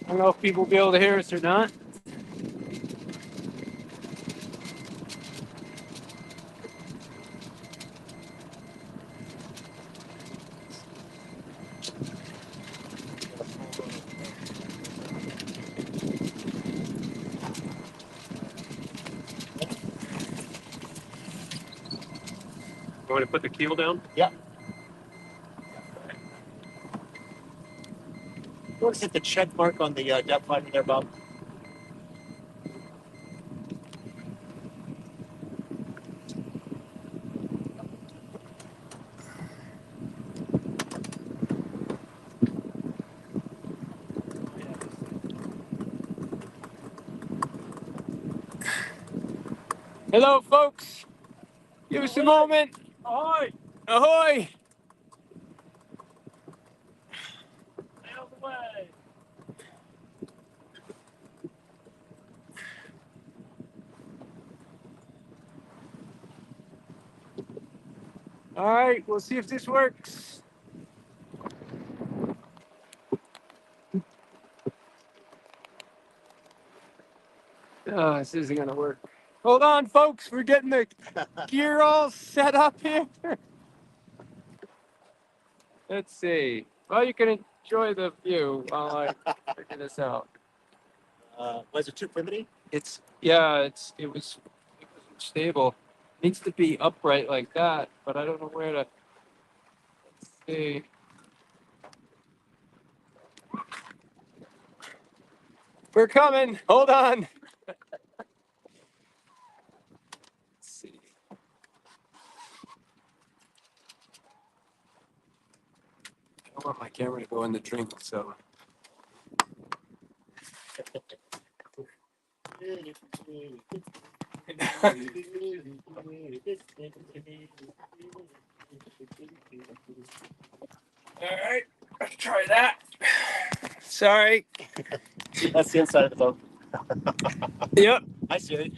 I don't know if people will be able to hear us or not. You want to put the keel down? Yeah. You want to hit the check mark on the depth finder there, Bob? Hello, folks. Give us a moment. Ahoy! Ahoy! Out of the way! All right, we'll see if this works. Oh, this isn't gonna work. Hold on, folks. We're getting the gear all set up here. Let's see. Well, you can enjoy the view while I figure this out. Was it too primitive? It wasn't stable. It needs to be upright like that, but I don't know where to. Let's see. We're coming. Hold on. Let's see. I don't want my camera to go in the drink, so. All right, let's try that. Sorry. That's the inside of the boat. Yep. Hi, Siri.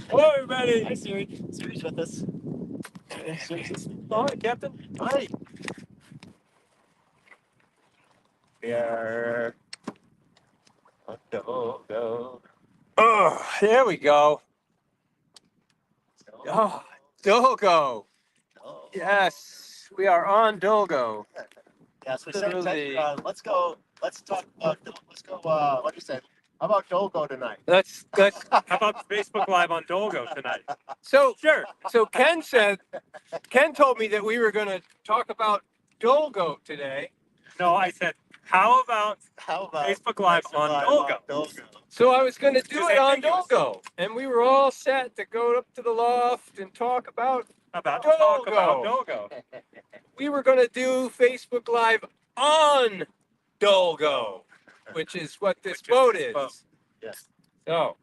Hello, everybody. Hi, Siri. Siri's with us. Siri's listening. Oh, hi, Captain. Hi. We are on Dolgo. Oh, there we go. Oh, Dolgo. Oh. Yes, we are on Dolgo. Yes, we said Literally. let's go. Let's talk about. Let's go. What you said? How about Dolgo tonight? Let's. How about Facebook Live on Dolgo tonight? So Sure. So Ken told me that we were going to talk about Dolgo today. No, I said, how about Facebook Live on Dolgo? So I was going to do Just it on ambiguous. Dolgo, and we were all set to go up to the loft and talk about. Dolgo. We were going to do Facebook Live on Dolgo, which is what this boat is. Yes. So,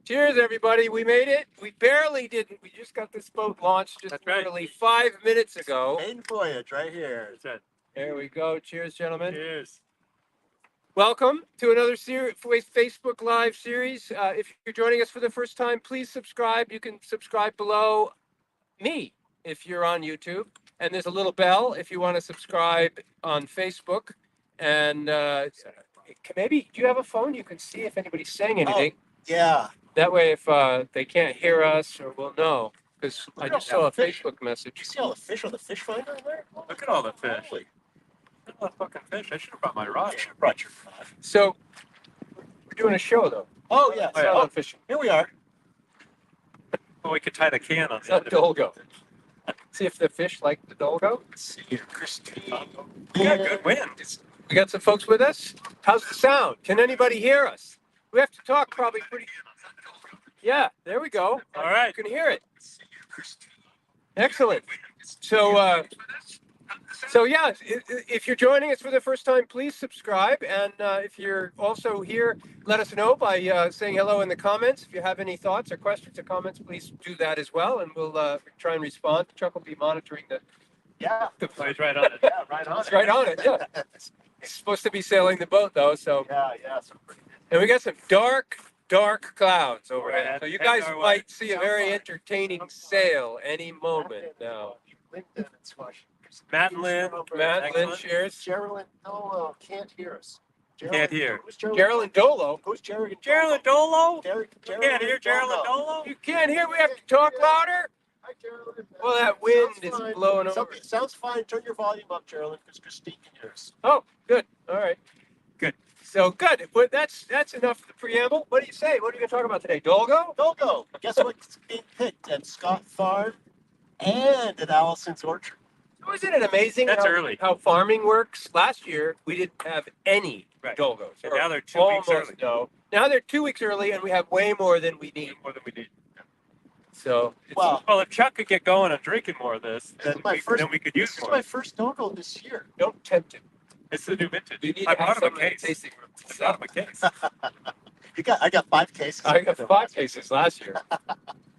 cheers, everybody. We made it. We barely didn't. We just got this boat launched just That's right. literally 5 minutes ago. Maiden voyage right here. That's it. There we go. Cheers, gentlemen. Cheers. Welcome to another Facebook Live series. If you're joining us for the first time, please subscribe. You can subscribe below me if you're on YouTube. And there's a little bell if you want to subscribe on Facebook. And maybe, do you have a phone? You can see if anybody's saying anything. Yeah. That way, if they can't hear us, or we'll know. Because I just saw a Facebook message. You see all the fish on the fish finder in there? Look at all the fish. Holy. Look at all the fucking fish. I should have brought my rod. You should have brought your rod. So, we're doing a show, though. Oh, yeah. It's not on fishing. Here we are. Well, we could tie the can on It's the not end of Dolgo. See if the fish like the Dolgo. Let's see here, Christine. We got good wind. We got some folks with us. How's the sound? Can anybody hear us? We have to talk probably pretty. Yeah, there we go. All right. You can hear it. Excellent. So yeah, if you're joining us for the first time, please subscribe. And if you're also here, let us know by saying hello in the comments. If you have any thoughts or questions or comments, please do that as well, and we'll try and respond. Chuck will be monitoring the. Yeah. He's right on it. Yeah, right on It's right on it. Yeah. It's supposed to be sailing the boat though, so. Yeah. So And we got some dark clouds overhead. Right. So you guys Heading our way. might see a very entertaining sail any moment now. LinkedIn and Squash. Matt and Lynn. Matt, Lynn, Excellent. cheers. Geraldine, can't hear us. Can't hear. Who's Gerald? Gerald Dolo. Who's Gerald? Gerald Dolo? Gerald Can't hear Gerald Dolo? You can't hear. We have to talk louder. Hi, Gerald. Well, that wind Sounds is fine. blowing over. Sounds fine. Turn your volume up, Gerald, because Christine can hear us. Oh, good. All right. Good. So good. But that's enough of the preamble. What do you say? What are you going to talk about today? Dolgo? Dolgo. Guess what's being picked at Scott Farm and at Allison's Orchard? So isn't it amazing That's how, early. how farming works? Last year, we didn't have any Right. Dolgos. And or now they're 2 weeks almost early. No. Now they're 2 weeks early, and we have way more than we need. More than we need. So, Well, Well, if Chuck could get going on drinking more of this, then we could use this is more. my first Dolgo this year. don't tempt him. It's the new vintage. We need I to have brought him some a in the case. tasting room. I brought him a case. I got 5 cases. I got 5 cases last year.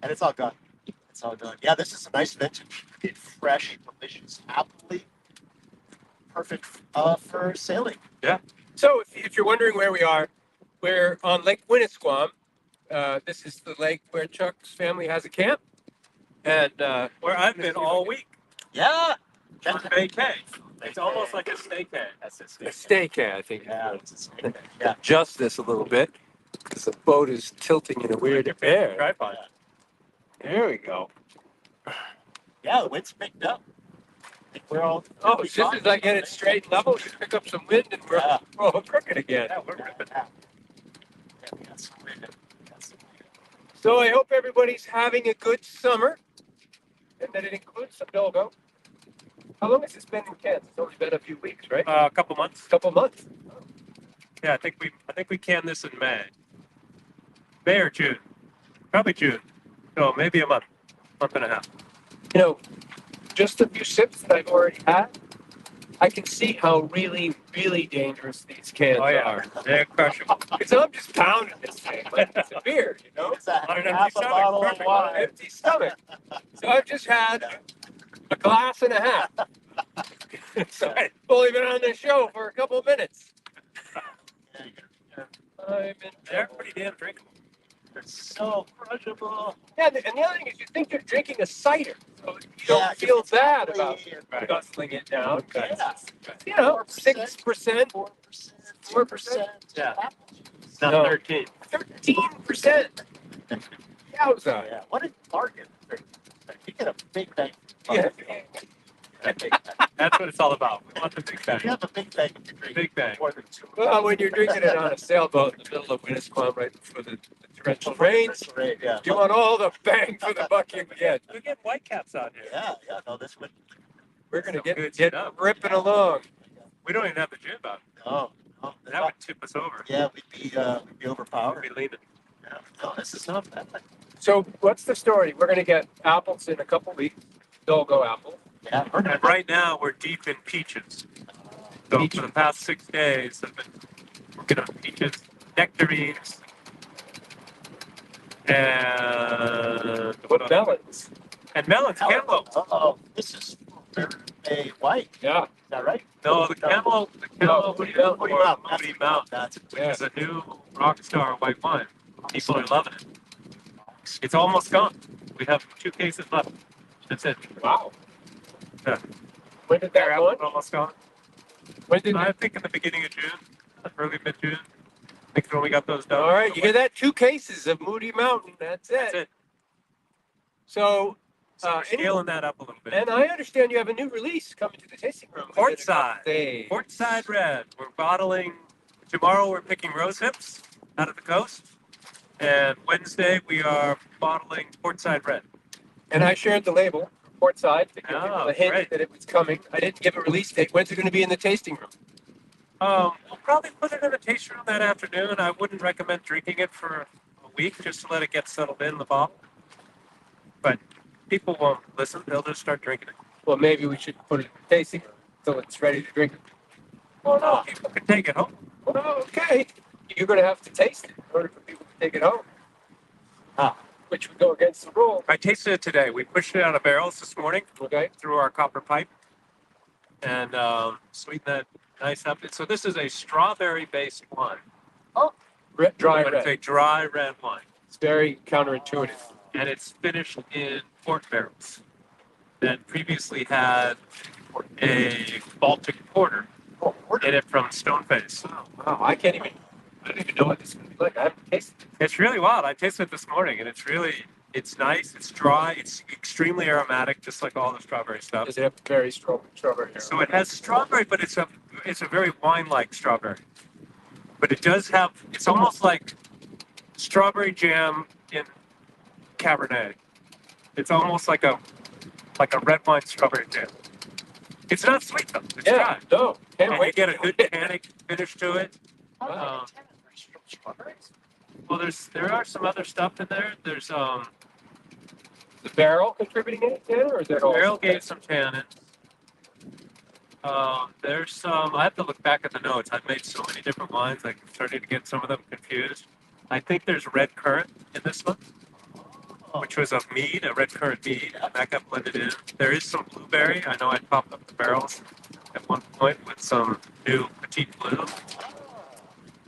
And it's all gone. It's all done. Yeah, this is a nice vintage. It's fresh, delicious, appley. Perfect for sailing. So, if you're wondering where we are, we're on Lake Winnisquam. This is the lake where Chuck's family has a camp. And Where I've been all week Yeah. on vacay. It's almost like a staycay. That's it. a staycat, I think. Yeah, it's a snake. Yeah. Adjust this a little bit because the boat is tilting in a weird air. Tripod. There we go. Yeah, the wind's picked up. I think we're all. Oh, as soon as I get it straight and level, you pick up some wind and we're Yeah. all crooked again. Yeah, we're ripping. Yeah, we got some wind. We got some wind. So I hope everybody's having a good summer and that it includes some Dolgo. How long has this been in Kansas? It's only been a few weeks, right? A couple months. Couple months. Yeah, I think we canned this in May. May or June. Probably June. So maybe a month and a half. You know, just a few sips that I've already had, I can see how really, really dangerous these cans Oh yeah, are. they're crushable. Because I'm just pounding this thing like it's a beer, you know? It's a On an empty half a stomach, bottle of perfect. wine. Empty stomach. So I've just had a glass and a half. So I've only been on the show for a couple of minutes. I'm in They're trouble. pretty damn drinkable. They're so crushable. Yeah, and the other thing is you think you're drinking a cider, so you don't Yeah, feel it's bad exactly- about guzzling it down. Yeah. You know, 6%, 4%, 4%. Yeah. apple juice. Not No. 13. 13%. Yowza. Yeah, what a bargain. You get a big bang. Yeah. A big bang. That's what it's all about. We want the big You bang. have a big bang if you drink Big bang. more than 2. Well, when you're drinking it on a sailboat in the middle of Winnisquam right before the torrential rains, Yeah. you want all the bang for the buck you can get. We get white caps out here. Yeah, no, this would. We're going to Some good get stuff. ripping along. We don't even have the jib out. No, That would tip us over. yeah, we'd be We'd overpowered. be leaning. Yeah. No, this is not bad. So what's the story? We're going to get apples in a couple weeks, Dolgo apple. Yeah, And right now we're deep in peaches. So for the past 6 days, I've been working on peaches, nectarines, and What melons? And melons, cantaloupe. Oh, this is a white. Yeah. Is that right? No, the cantaloupe, Moody Mountain. Moody Mountain, That's which is a new rock star white wine. People are loving it. It's almost gone. We have 2 cases left. That's it. Wow. Yeah. When did that go? Almost gone. When did I think in the beginning of June, early mid-June. I think when we got those done. All right, you get that 2 cases of Moody Mountain. That's it. That's it. So, So we're scaling that up a little bit. and I understand you have a new release coming to the tasting room. within a couple Portside. days. Portside Red. We're bottling. Tomorrow we're picking rose hips out of the coast. And Wednesday we are bottling Portside Red. And I shared the label, Portside, to give Oh, people a hint great. that it was coming. I didn't give a release date. When's it going to be in the tasting room? We'll probably put it in the tasting room that afternoon. I wouldn't recommend drinking it for a week just to let it get settled in the bottle. But people won't listen. They'll just start drinking it. Well, maybe we should put it in the tasting room until it's ready to drink. Oh, no. People can take it home. Well, okay. You're going to have to taste it in order for people to take it home. Which would go against the rule. I tasted it today. We pushed it out of barrels this morning Okay. through our copper pipe and sweetened that nice up. So this is a strawberry-based wine. Dry But it's red. a dry red wine. It's very counterintuitive. And it's finished in port barrels that previously had a Baltic porter Oh, Get it from Stoneface. Wow, I don't even know what this is going to be like. I haven't tasted it. It's really wild. I tasted it this morning, and it's nice. It's dry. It's extremely aromatic, just like all the strawberry stuff. Does it have very strong strawberry? So it has strawberry, but it's a very wine-like strawberry. But it does have. It's almost like strawberry jam in Cabernet. It's almost like a red wine strawberry jam. It's not sweet though. It's dry. No, can't And you wait. get a good tannic finish to it. Strawberries? Well, there are some other stuff in there. There's The barrel contributing in it, Tanner, or is that all? barrel gave some tannins. There's some. I have to look back at the notes. I've made so many different wines. I'm starting to get some of them confused. I think there's red currant in this one, which was a mead, a red currant mead, and that got blended in. There is some blueberry. I know I topped up the barrels at one point with some new Petite Blue.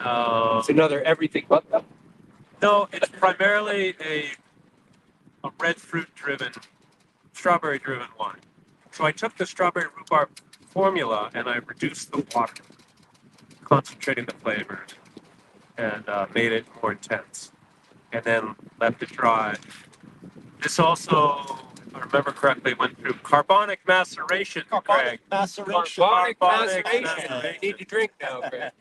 It's another everything but that. No, it's primarily a red fruit driven, strawberry driven wine. So I took the strawberry rhubarb formula and I reduced the water, concentrating the flavors, and made it more intense. And then left it dry. This also, if I remember correctly, went through carbonic maceration, Craig. Carbonic maceration. Carbonic Carbonic maceration. maceration. You need to drink now, Greg.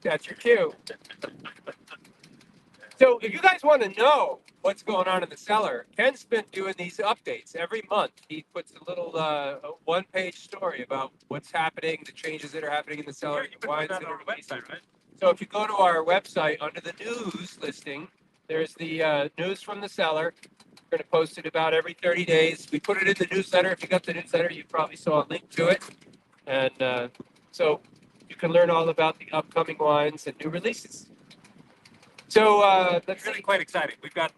That's your cue. So if you guys want to know what's going on in the cellar, Ken's been doing these updates every month. He puts a little one-page story about what's happening, the changes that are happening in the cellar, You the put wines that that on are our released. website, right? So if you go to our website under the news listing, there's the news from the cellar. We're going to post it about every 30 days. We put it in the newsletter. If you got the newsletter, you probably saw a link to it. And so you can learn all about the upcoming wines and new releases. So It's let's really see. quite exciting. We've got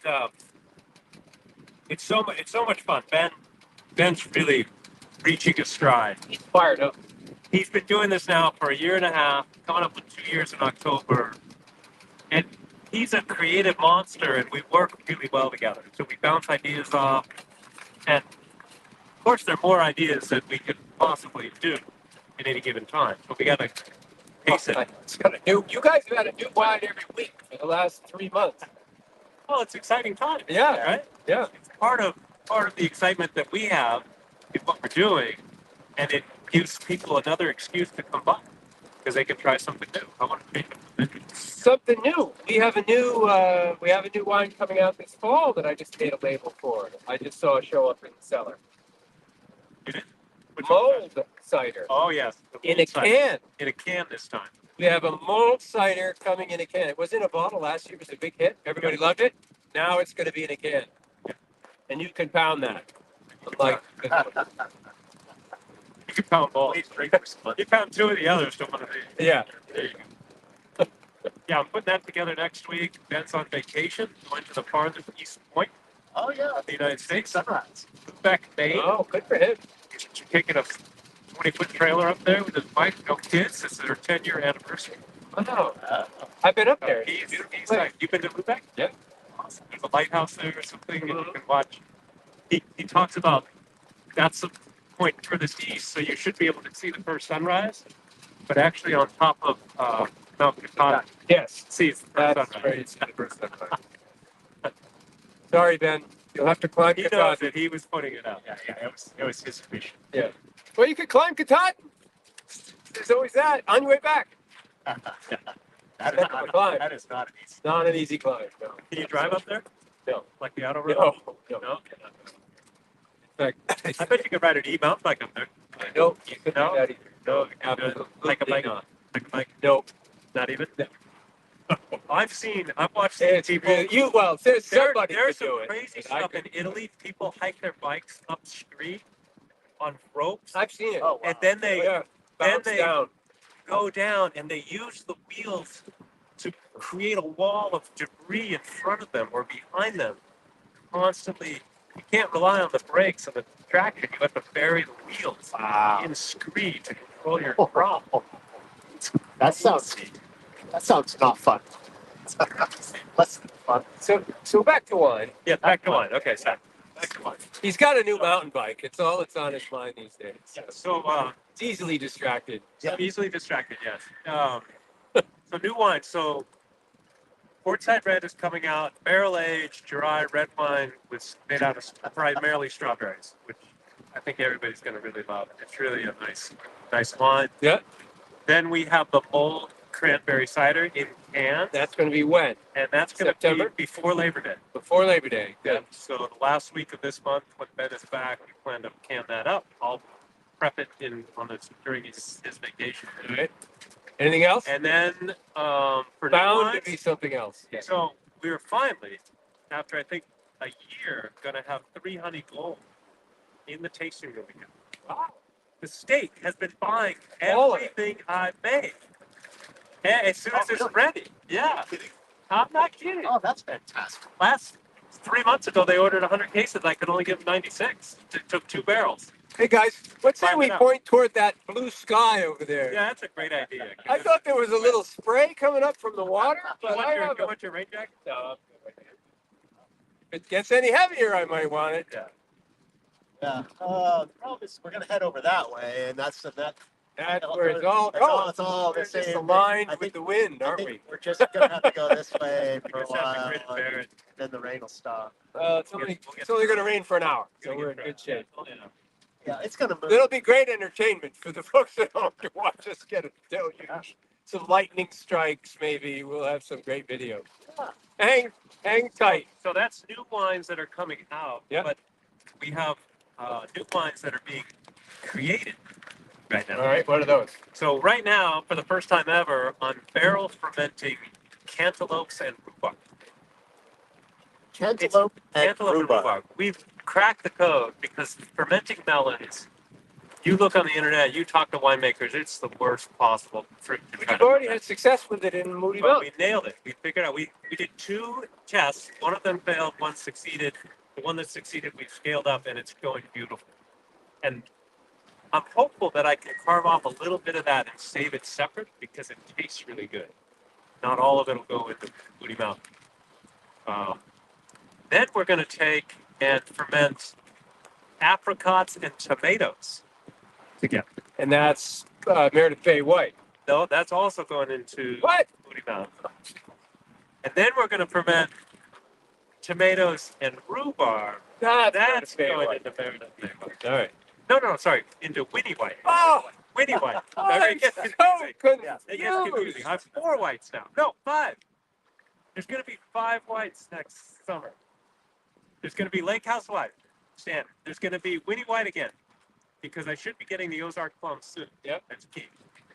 it's so much fun. Ben's really reaching his stride. He's fired up. He's been doing this now for a year and a half, coming up with 2 years in October. And he's a creative monster, and we work really well together. So we bounce ideas off. And of course, there are more ideas that we could possibly do at any given time. But we got to pace it. It's got a new. You guys have had a new wine every week for the last 3 months. Well, it's exciting time. Yeah, Right? yeah. It's part of the excitement that we have in what we're doing, and it gives people another excuse to come by because they can try something new. I want to change it. Something new. We have a new wine coming out this fall that I just made a label for. I just saw it show up in the cellar. You did? Which one? Mold cider Oh yes, the in a mold cider. can. In a can this time. We have a mold cider coming in a can. It was in a bottle last year. It was a big hit. Everybody loved it. Now it's going to be in a can. And you can pound that. Like, You can pound balls. Please drink for some. You pound two of the others. Don't want to be. yeah. There you go. Yeah, I'm putting that together next week. Ben's on vacation, going to the farthest east point Oh yeah, of the United States, sunrise. Quebec, Maine. Oh, good for him. He's taking a 20-foot trailer up there with his wife, no kids. It's their 10-year anniversary. Oh, I've been up there. He's like, you've been to Quebec? Yeah. Awesome. There's a lighthouse there or something, and you can watch. He talks about that's the point furthest east, so you should be able to see the first sunrise, but actually on top of Mount Katahdin, Yes. sees the first That's sunrise. great. Sorry, Ben. You'll have to climb He knows Katahdin. it. He was putting it out. Yeah, it was his vision. Well, you could climb Katahdin. There's always that on your way back. That is Heck of a climb. that is not an easy. Not an easy climb. No. Can you drive up there? No. Like the auto road? No. No? In I fact, bet you could ride an e-mountain bike up there. no, you couldn't No? do that either. No, Absolutely like a bike. not. Like a bike. No. Not even. No. I've watched It's people. really, there's There, somebody there's could do some it. crazy but I stuff in couldn't. Italy. People hike their bikes up street on ropes, I've seen it. Oh, wow. and then they Yeah. Bounce they- down. go down and they use the wheels to create a wall of debris in front of them or behind them. Constantly, you can't rely on the brakes and the traction. You have to bury the wheels Wow. in scree to control your drop. That sounds not fun. Less than fun. So back to wine. Yeah, back to wine. Okay, so Back to life. He's got a new mountain bike. It's all that's on his mind these days. So It's easily distracted. Yeah. easily distracted, yes. So new wine. So Portside Red is coming out, barrel aged, dry red wine with made out of primarily strawberries, which I think everybody's going to really love. It's really a nice wine. Yeah, Then we have the mulled cranberry cider in cans, that's going to be when? and that's going to be September? before Labor Day. Before Labor Day. Yeah. Good. So the last week of this month, when Ben is back, we plan to can that up. I'll prep it during his vacation. All right. Anything else? And then for new Bound wines, to be something else. Yeah. so we were finally, after I think a year, going to have 3 honey gold in the tasting room again. Wow. The state has been buying All of it. everything I made. And as soon as it's really? ready. Yeah. I'm not kidding. Oh, that's fantastic. Last 3 months ago, they ordered 100 cases. I could only give them 96. It took 2 barrels. Hey guys, let's say Find we it out. point toward that blue sky over there. Yeah, that's a great idea. I thought there was a little spray coming up from the water, You but want I your, have you want your rain jacket? no. If it gets any heavier, I might want it. Yeah. Yeah. The problem is we're gonna head over that way, and that's That's where it's all That's all- going. it's all the We're just same. aligned I with think- the wind, I aren't think we? we're just gonna have to go this way We for a just have to while, grin and bear and it. then the rain will stop. It's only going to rain for an hour, so we're in good shape. Yeah. Yeah, it's gonna move. It'll be great entertainment for the folks at home to watch us get a deluge. Some lightning strikes, maybe. We'll have some great video. Hang tight. So that's new wines that are coming out. Yeah. But we have new wines that are being created right now. All right, what are those? So right now, for the first time ever, on barrel fermenting cantaloupes and rhubarb. Cantaloupe and Cantaloupe and rhubarb. rhubarb. We've cracked the code because fermenting melons. You look on the internet, you talk to winemakers, it's the worst possible fruit to try We've to already ferment. had success with it in Moody But Mountain. we nailed it. We figured out. We did 2 tests. One of them failed. One succeeded. The one that succeeded, we've scaled up, and it's going beautiful. And I'm hopeful that I can carve off a little bit of that and save it separate because it tastes really good. Not all of it will go into Moody Mountain. Then we're going to take and ferment apricots and tomatoes together. And that's Meredith Bay White. No, that's also going into What? Moody Mountain. And then we're going to ferment tomatoes and rhubarb. That's That's Meredith Bay going White. into Meredith Bay White. All right. No, sorry, into Winnie White. Oh, Winnie White. I'm It gets so confusing. confused. It gets confusing. I have 4 whites now. No, 5. There's going to be 5 whites next summer. There's going to be Lake House White. Standard. There's going to be Winnie White again, because I should be getting the Ozark plums soon. Yep. That's key.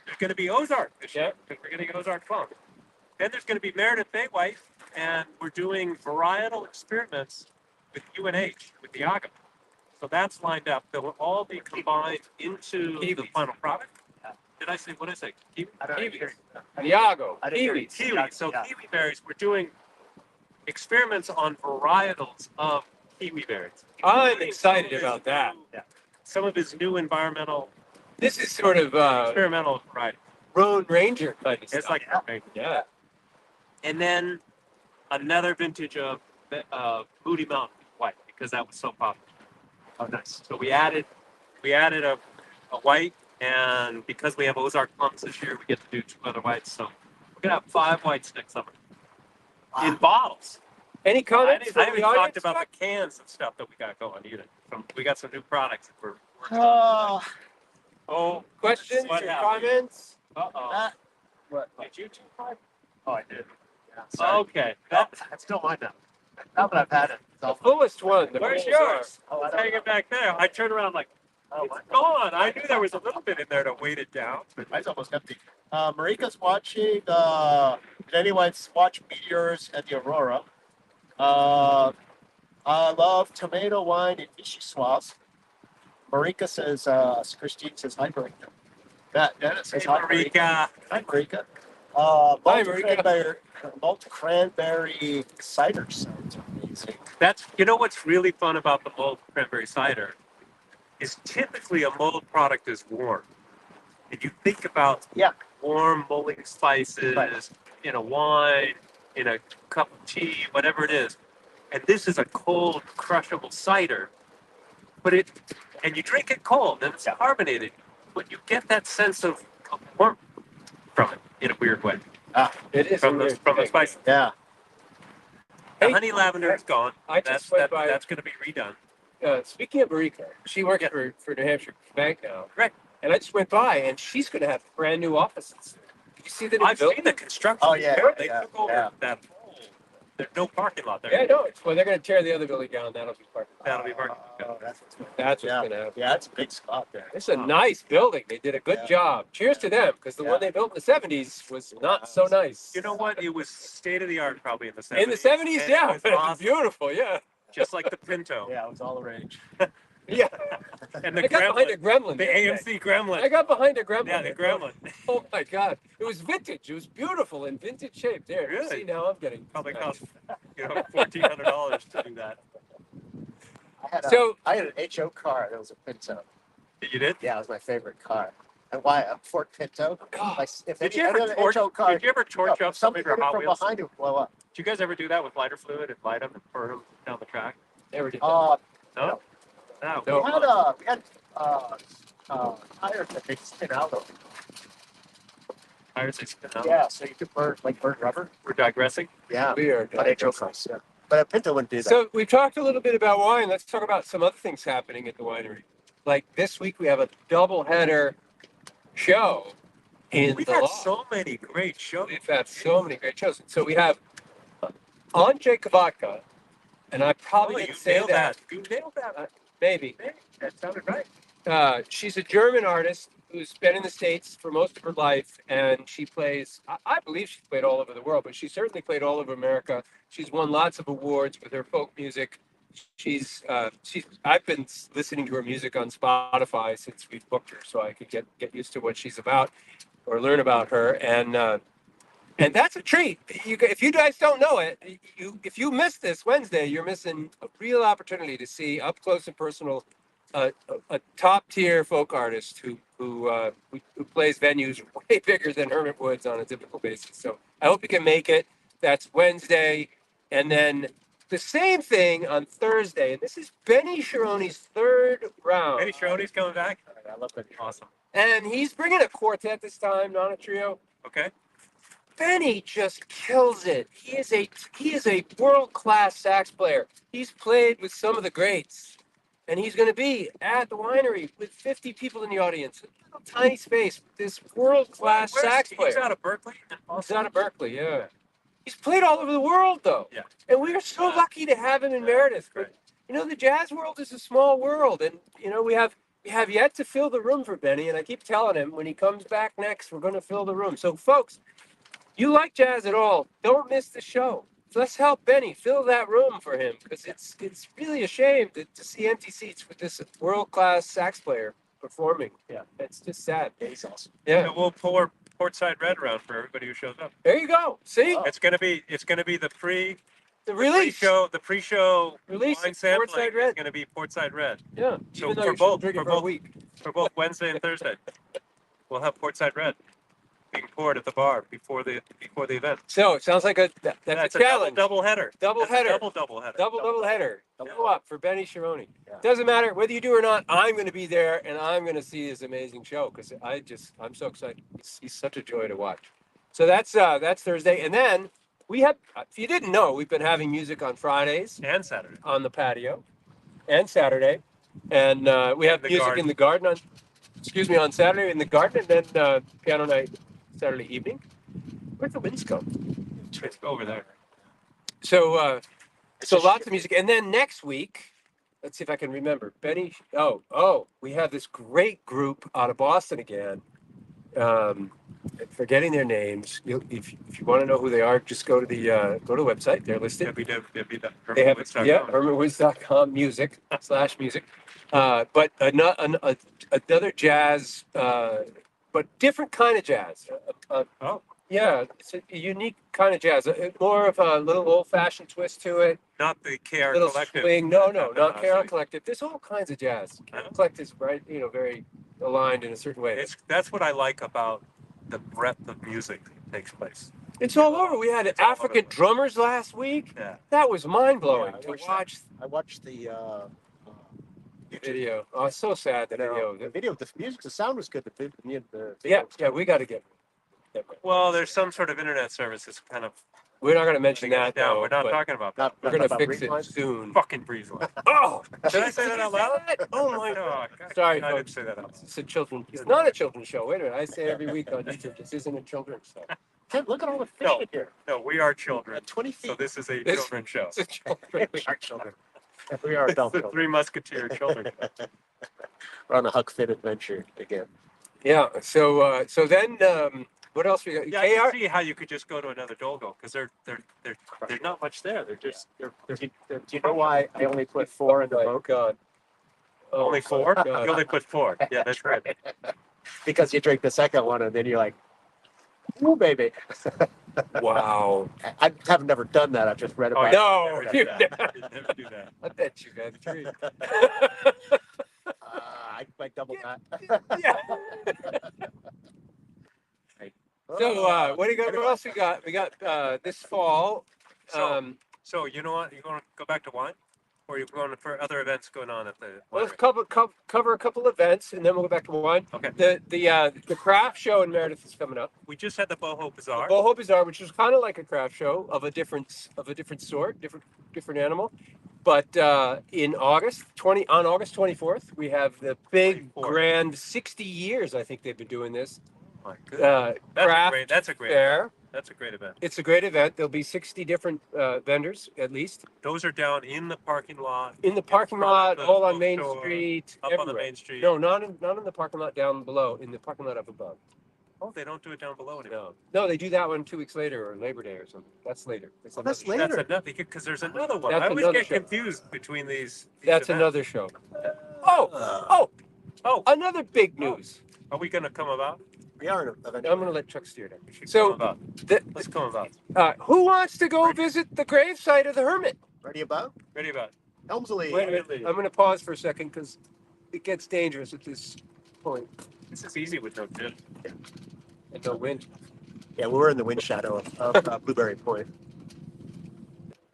There's going to be Ozark this year, Yep. because we're getting Ozark plums. Then there's going to be Meredith Bay White, and we're doing varietal experiments with UNH, with the agave. So that's lined up. They will all be combined into the Kiwis. final product. Did I say, what did I say? Kiwi? I don't know. Kiwis. Iago. I didn't hear you. Kiwis. Kiwi. So Yeah. kiwi berries, we're doing experiments on varietals of kiwi berries. I'm excited about that. Some of his new environmental, This is sort of experimental variety. Road Ranger kind of It's stuff. like, Yeah. and then another vintage of Moody Mountain White, because that was so popular. Oh, nice. So we added a white, and because we have Ozark plums this year, we get to do 2 other whites. So we're gonna have 5 whites next summer in bottles. Any I comments haven't from even the talked audience? about the cans and stuff that we got going either. We got some new products that we're working on. Oh, Oh, questions What or happened? comments? Uh-oh. that. What? Did you 2 5? Oh, I did. Yeah. Sorry. Okay. It's still mine now. Now that I've had it. It's The all fullest one. The Where's full yours? Oh, I It's don't hanging know. back there. I turned around like, Oh, it's mine- gone. I knew there was a little bit in there to weight it down. Mine's almost empty. Marika's watching. Did anyone watch Meteors at the Aurora? I love tomato wine and vichyssoise. Marika says, Christine says, hi, Marika. Dennis says, hi, Marika. Marika. Hi, Marika. Hi, Malted Marika. cranberry, malted cranberry cider sounds amazing. That's, you know what's really fun about the mulled cranberry cider is typically a mulled product is warm. And you think about Yeah. warm mulling spices Right. in a wine, in a cup of tea, whatever it is. And this is a cold, crushable cider. and you drink it cold, and it's carbonated, but you get that sense of warmth from it in a weird way. It is From the spice. Yeah. The Hey, honey lavender is gone. I just went by. That's going to be redone. Speaking of Marika, she works for New Hampshire Bank now. Right. And I just went by, and she's going to have brand new offices. You see the new I've building? seen the construction. Oh, yeah, They yeah, took over yeah. that whole. There's no parking lot there. Yeah, no. Well, they're going to tear the other building down. That'll be parking. That'll be parking. Oh, that's what's going on. That's what's Yeah. going to happen. Yeah, it's a big spot there. It's a nice building. They did a good Yeah. job. Cheers to them, because the one they built in the 70s was not so nice. You know what? It was state of the art probably in the 70s. In the 70s, And yeah. it was It was awesome. beautiful, yeah. Just like the Pinto. Yeah, it was all the rage. Yeah. And I the got behind a Gremlin. gremlin. The day. AMC Gremlin. I got behind a gremlin. Yeah, the Gremlin. Oh my God. It was vintage. It was beautiful in vintage shape. There. You Really? see, now I'm getting. Probably cost $1,400 to do that. I had an HO car that was a Pinto. You did? Yeah, it was my favorite car. And why? A Ford Pinto? God. Like, if Did any you ever other torch? HO car, Did you ever torch no, up some of somebody your hit it Hot from Wheels? behind it would blow up. Did you guys ever do that with lighter fluid and light them and burn them down the track? Never did that. No. No. We had tires that they spin out of. Tires they spin out. Yeah, so you could burn rubber. We're digressing. Yeah, We are. but HO cars. Yeah, but a Pinto wouldn't do that. So we've talked a little bit about wine. Let's talk about some other things happening at the winery. Like this week, we have a double-header show in We've the had loft. so many great shows. We've had so many great shows. So we have Andrzej Kavatka, and I probably You didn't say nailed that. You nailed that. Maybe. Hey, that sounded right. She's a German artist who's been in the States for most of her life, and she plays, I believe she's played all over the world, but she certainly played all over America. She's won lots of awards with her folk music. I've been listening to her music on Spotify since we've booked her, so I could get used to what she's about or learn about her. And that's a treat. If you guys don't know it, if you missed this Wednesday, you're missing a real opportunity to see up close and personal a top tier folk artist who plays venues way bigger than Hermit Woods on a typical basis. So I hope you can make it. That's Wednesday, and then the same thing on Thursday. And this is Benny Sharoni's third round. Benny Sharoni's coming back. I love that. Awesome. And he's bringing a quartet this time, not a trio. Okay. Benny just kills it. He is a world-class sax player. He's played with some of the greats. And he's going to be at the winery with 50 people in the audience. A little tiny space with this world-class sax player. He's out of Berkeley. He's out of Berkeley, yeah. He's played all over the world, though. Yeah. And we are so lucky to have him in Meredith. But, the jazz world is a small world. And, we have yet to fill the room for Benny. And I keep telling him when he comes back next, we're going to fill the room. So, folks, you like jazz at all, don't miss the show. Let's help Benny fill that room for him, because it's really a shame to see empty seats with this world-class sax player performing. Yeah. It's just sad. Yeah, he's awesome. Yeah. We'll pour Portside Red around for everybody who shows up. There you go. See? Wow. It's gonna be the Release. pre-show Release wine of sampling Portside is Red. gonna be Portside Red. Yeah. So Even though for you both- shouldn't drink it for for a both- week. For both Wednesday and Thursday. We'll have Portside Red being poured at the bar before the event. So it sounds like that's That's a challenge. double header. Double That's a header. double header. Double header. Show up for Benny Sharoni. Yeah. Doesn't matter whether you do or not. I'm going to be there, and I'm going to see his amazing show because I'm so excited. He's such a joy to watch. So that's Thursday, and then we have. If you didn't know, we've been having music on Fridays And Saturday. on the patio, and Saturday, and we have the music garden. in the garden on Saturday in the garden, and then piano night Saturday evening. Where's the Winscombe? It's over there. So. It's So a lots sh- of music, and then next week, let's see if I can remember. Benny. We have this great group out of Boston again. Forgetting their names. If you want to know who they are, just go to the website. They're listed. They have hermitwoods.com music/music. But another jazz, but different kind of jazz. Oh. Yeah, it's a unique kind of jazz. More of a little old-fashioned twist to it. Not the KR Little Collective. swing. No, not KR sorry. Collective. There's all kinds of jazz. KR Uh-huh. Collective is very aligned in a certain way. That's what I like about the breadth of music that takes place. It's all over. We had It's all African over. drummers last week. Yeah. That was mind-blowing Yeah, I to watched that. watch. I watched the video. Oh, it's so sad. The video. The video, the music, the sound was good. The Yeah, video yeah, we got to get. Well, there's some sort of internet service that's kind of. We're not going to mention letting us that. down. Though, We're not but talking about that. We're going to about fix breeze it lines? soon. Fucking breeze line. Oh, Did I say that out loud? Oh my God. Sorry, I didn't folks. say that out loud. It's a children. It's not a children's show. Wait a minute. I say every week on YouTube, this isn't a children's show. Tim, look at all the fish No. in here. No, we are children. At 20 feet. So this is a This- children's show. It's a children. We are children. We are It's adult the children. Three Musketeer children. We're on a Huck Finn adventure again. Yeah. So then, what else we got? Yeah, I KR. can see how you could just go to another Dolgo because there's not much there. They're just Do you know why I only put 4 in the Oh my boat? God. Oh only my 4. You God. only put 4. Yeah, that's right. Because you drink the second one and then you're like, ooh, baby. Wow. I have never done that. I've just read about it. No, Never you do never. that. You'd never do that. I bet you had 3. I might double that. Yeah. So what do you got? What else we got? We got this fall. So- So you know what? You going to go back to wine, or you going for other events going on at the? Let's winery? cover a couple events, and then we'll go back to wine. Okay. The craft show in Meredith is coming up. We just had the Boho Bazaar. The Boho Bazaar, which is kind of like a craft show of a different sort, different animal. But in August on August 24th, we have the big 24th. grand 60 years. I think they've been doing this Oh my goodness. craft That's a great. fair. That's a great event. It's a great event. There'll be 60 different vendors at least Those are down in the parking lot, in the parking front lot, of the all on Main bookstore, Street, up on the everywhere. main street. No, not in the parking lot down below. In the parking lot up above. Oh, they don't do it down below anymore. No, they do that one 2 weeks later or Labor Day or something. That's later. That's Oh, that's another show. later. That's another because there's another one. That's I always another get show. confused between these That's events. another show. Oh, Oh, another big news. are we gonna come about? We are eventually. I'm going to let Chuck steer that. We should So, come about. the- Let's come about. Who wants to go visit the gravesite of the hermit? Ready about? Ready about? Helmsley. Wait a minute. I'm going to pause for a second because it gets dangerous at this point. This is easy with no gin. And no wind. Yeah, we're in the wind shadow of Blueberry Point.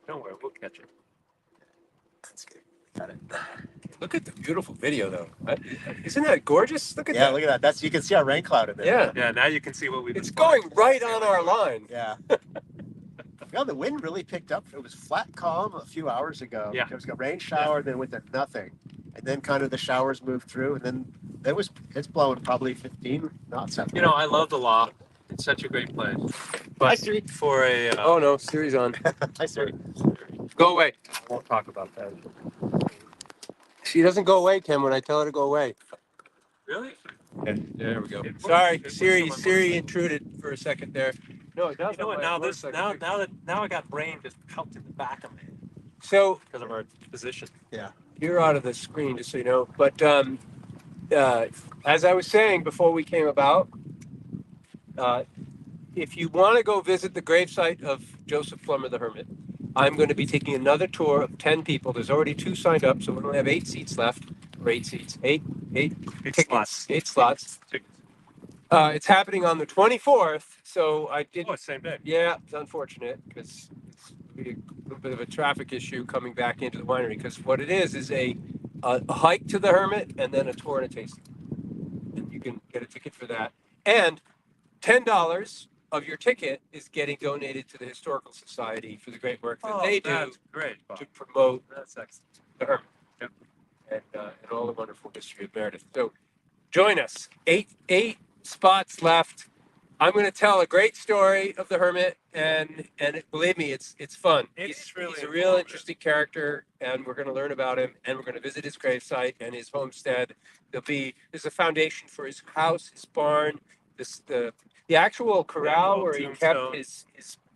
Don't worry, we'll catch it. That's good. Got it. Look at the beautiful video, though. Isn't that gorgeous? Look at Yeah, that. look at that. That's you can see our rain cloud in there. Yeah. Yeah, now you can see what we've. It's been going flying. right on our line. Yeah. Yeah, the wind really picked up. It was flat calm a few hours ago. Yeah. There was a rain shower, then went to nothing. And then kind of the showers moved through, and then it's blowing probably 15 knots out You know, I love the law. It's such a great place. Hi, But Siri. for a, Oh, no. Siri's on. Hi, Siri. Go away. I won't talk about that. She doesn't go away, Ken, when I tell her to go away. Really? There we go. It works. Sorry, It works Siri. on my Siri intruded for a second there. No, it doesn't. You know what? Now I got brain just helped in the back of me So because of our position. you're out of the screen, just so you know. But as I was saying before we came about, if you want to go visit the gravesite of Joseph Plummer the Hermit, I'm going to be taking another tour of 10 people. There's already 2 signed up, so we only have 8 seats left. Or 8 seats. 8 tickets. slots. 8 slots. It's happening on the 24th, so I did. Oh, same day. Yeah, it's unfortunate because it's a little bit of a traffic issue coming back into the winery. Because what it is a hike to the Hermit and then a tour and a tasting. And you can get a ticket for that. And $10 of your ticket is getting donated to the Historical Society for the great work that they do That's great. Bob. to promote That's excellent. the Hermit. Yep. And all the wonderful history of Meredith. So join us. Eight spots left. I'm going to tell a great story of the Hermit, and believe me, it's fun. It's really he's a real informative. interesting character, and we're going to learn about him, and we're going to visit his gravesite and his homestead. There's a foundation for his house, his barn, the actual corral Yeah, where he tombstone. kept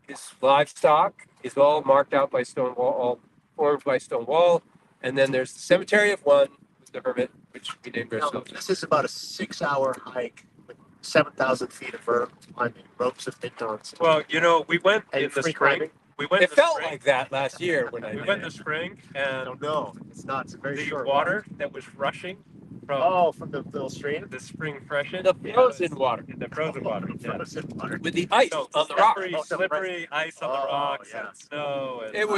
his livestock is all marked out by stone wall, all formed by stone wall, and then there's the cemetery of one with the Hermit, which we named Now, ourselves. this is about a 6-hour hike with 7,000 feet of vertical climbing, ropes of pitons. Well, you know, we went and in the free spring. climbing. We went. It in the felt spring. like that last year when I We did went in it. the spring, I and don't know. It's not. It's a very the short water that was rushing from Oh, from the little stream? the spring freshen. The frozen water The frozen water. Yeah. Frozen water. with the ice So on the rock. slippery ice on the Oh, rocks yeah. and snow. And, It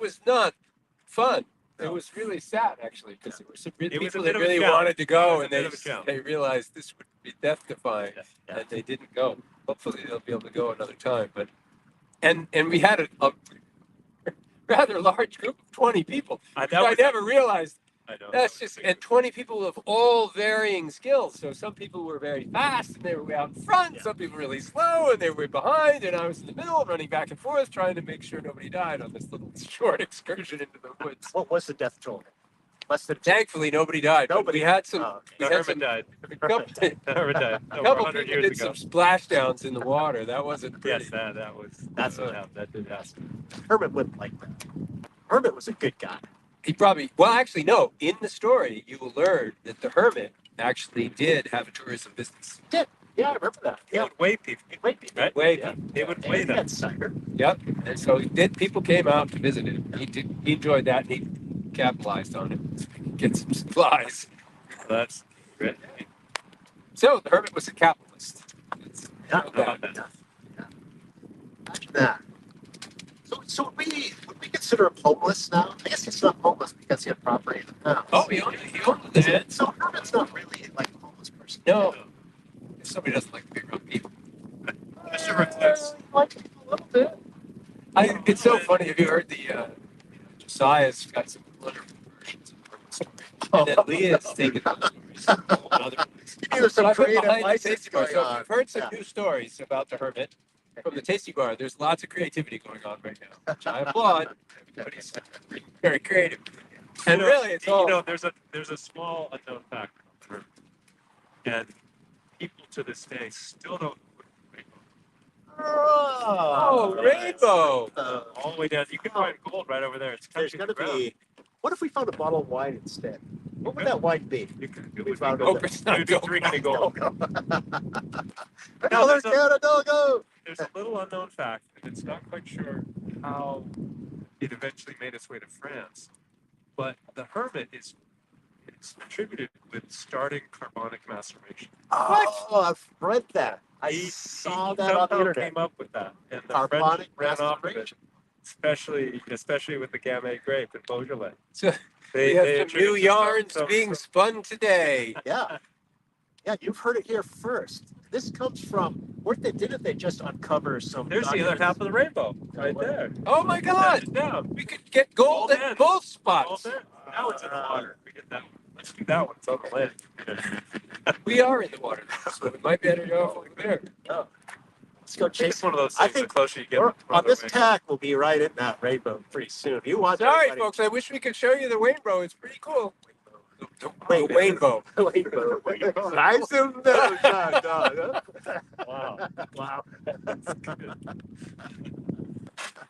was not fun. It was really sad, actually, because there were some It was a people bit that of a really challenge. wanted to It go, was a and bit of a challenge. they realized this would be death-defying, Yeah. and they didn't go. Hopefully, they'll be able to go another time. But and we had a rather large group of 20 people. That I was- never realized. I know. That's just, and 20 people of all varying skills. So some people were very fast and they were way out in front. Yeah. Some people really slow and they were behind. And I was in the middle, running back and forth, trying to make sure nobody died on this little short excursion into the woods. What was the death toll? Less than 2. Thankfully, nobody died. But Nobody. we had some. Oh, We The had hermit some. died. A couple, The hermit died. a Over couple 100 people years did ago. some splashdowns in the water. That wasn't pretty. Yes, that was. That's that did happen. Hermit wouldn't like that. Hermit was a good guy. He probably, well, actually, no. In the story, you will learn that the hermit actually did have a tourism business. Yeah, I remember that. He Yeah, would weigh people. wait, people. Right? Way Yeah. They would And weigh he them. had cider. Yep. And so he did. People came out to visit him. He enjoyed that, and he capitalized on it. Get some supplies. That's great. So the hermit was a capitalist. It's Yeah. not bad. Yeah. Imagine that. So would we consider him homeless now? I guess he's not homeless because he had property in the house. Oh, he owned the land. So Hermit's not really like a homeless person. No. If somebody doesn't like to be around people. Mr. Recluse. He likes people a little bit. It's so funny. Have you heard the Josiah's got some wonderful versions of the hermit story, and then Leah's taken those stories. to another place. Either some So I've been creative behind the license tasty bar. going So if on. you've heard some Yeah. new stories about the hermit from the tasty bar, there's lots of creativity going on right now, which I applaud. Everybody's being very creative. And really, it's all. There's a small unknown fact about the hermit. And people to this day still don't know what Oh, rainbow! all the way down. You can find gold right over there. It's There's touching going the to ground. be. What if we found a bottle of wine instead? What would that wine be? It We would found be it. gold. Hope it's It not would be gold. 300 gold. Another there's a- can of Dolgo. There's a little unknown fact, and it's not quite sure how it eventually made its way to France. But the hermit is attributed with starting carbonic maceration. Oh, I've read that. I He saw that on the somehow internet. came up with that, and the Carbonic French ran off of it, maceration. especially with the Gamay grape in Beaujolais. So They we have some attributed new yarns being spun today. Yeah. Yeah, you've heard it here first. This comes from, didn't they just uncover some There's the other half of the rainbow right there. Oh my God! Down. We could get gold Gold at in. both All spots. there. Now it's in the water. We get that one. Let's do that one. It's on the land. We are in the water, so we might better go over there. Let's go It's chase one of those I things. The think closer you get on farther this away. tack, we'll be right in that rainbow pretty soon. You want Sorry, everybody- folks. I wish we could show you the rainbow. It's pretty cool. Wait, The rainbow. Rainbow. Nice of them. Wow. Wow.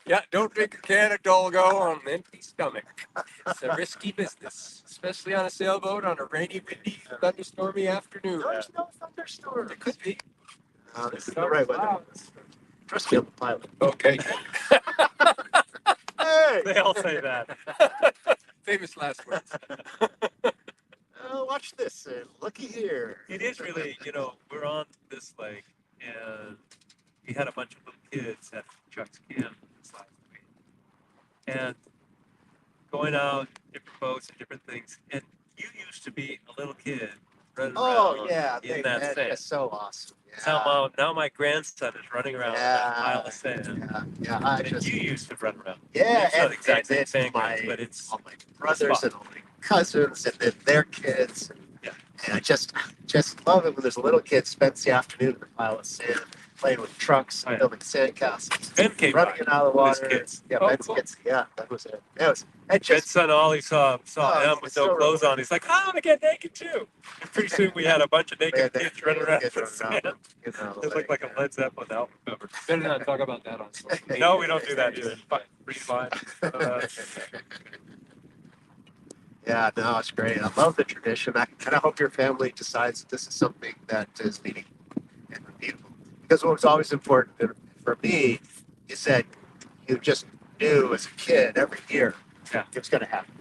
Yeah, don't drink a can of Dolgo on an empty stomach. It's a risky business, especially on a sailboat on a rainy, windy, thunderstormy afternoon. There's no thunderstorm. It could be. This is the right weather. Trust me, I'm the pilot. Okay. Hey, They all say that. Famous last words. watch this and looky here. It is really, we're on this lake, and we had a bunch of little kids at Chuck's camp this last week, and going out, different boats and different things. And you used to be a little kid running Oh around yeah, in that sand. that's so awesome. Yeah. Now my grandson is running around in that pile of sand. Yeah, I And just you used to run around. yeah, It's not exactly the it's same, my but it's all my brothers and all my cousins and then their kids. Yeah. And I just love it when there's a little kid spends the afternoon in a pile of sand playing with trucks and Oh, yeah. building sandcastles. Ben came Running by it out of the with his water. kids. Yeah, Oh, Ben's cool. kids. Yeah, that was it. Ben's just son, all he saw Oh, him it's with so no clothes on. He's like, I want to get naked too. And pretty soon we had a bunch of naked kids running around in the sand. you know, It looked like a Led Zeppelin album cover. Better not talk about that on social media. No, we don't do that either. Pretty fine. Yeah, no, it's great. I love the tradition. I kind of hope your family decides that this is something that is meaningful and repeatable. Because what was always important for me is that you just knew as a kid every year Yeah. it's going to happen.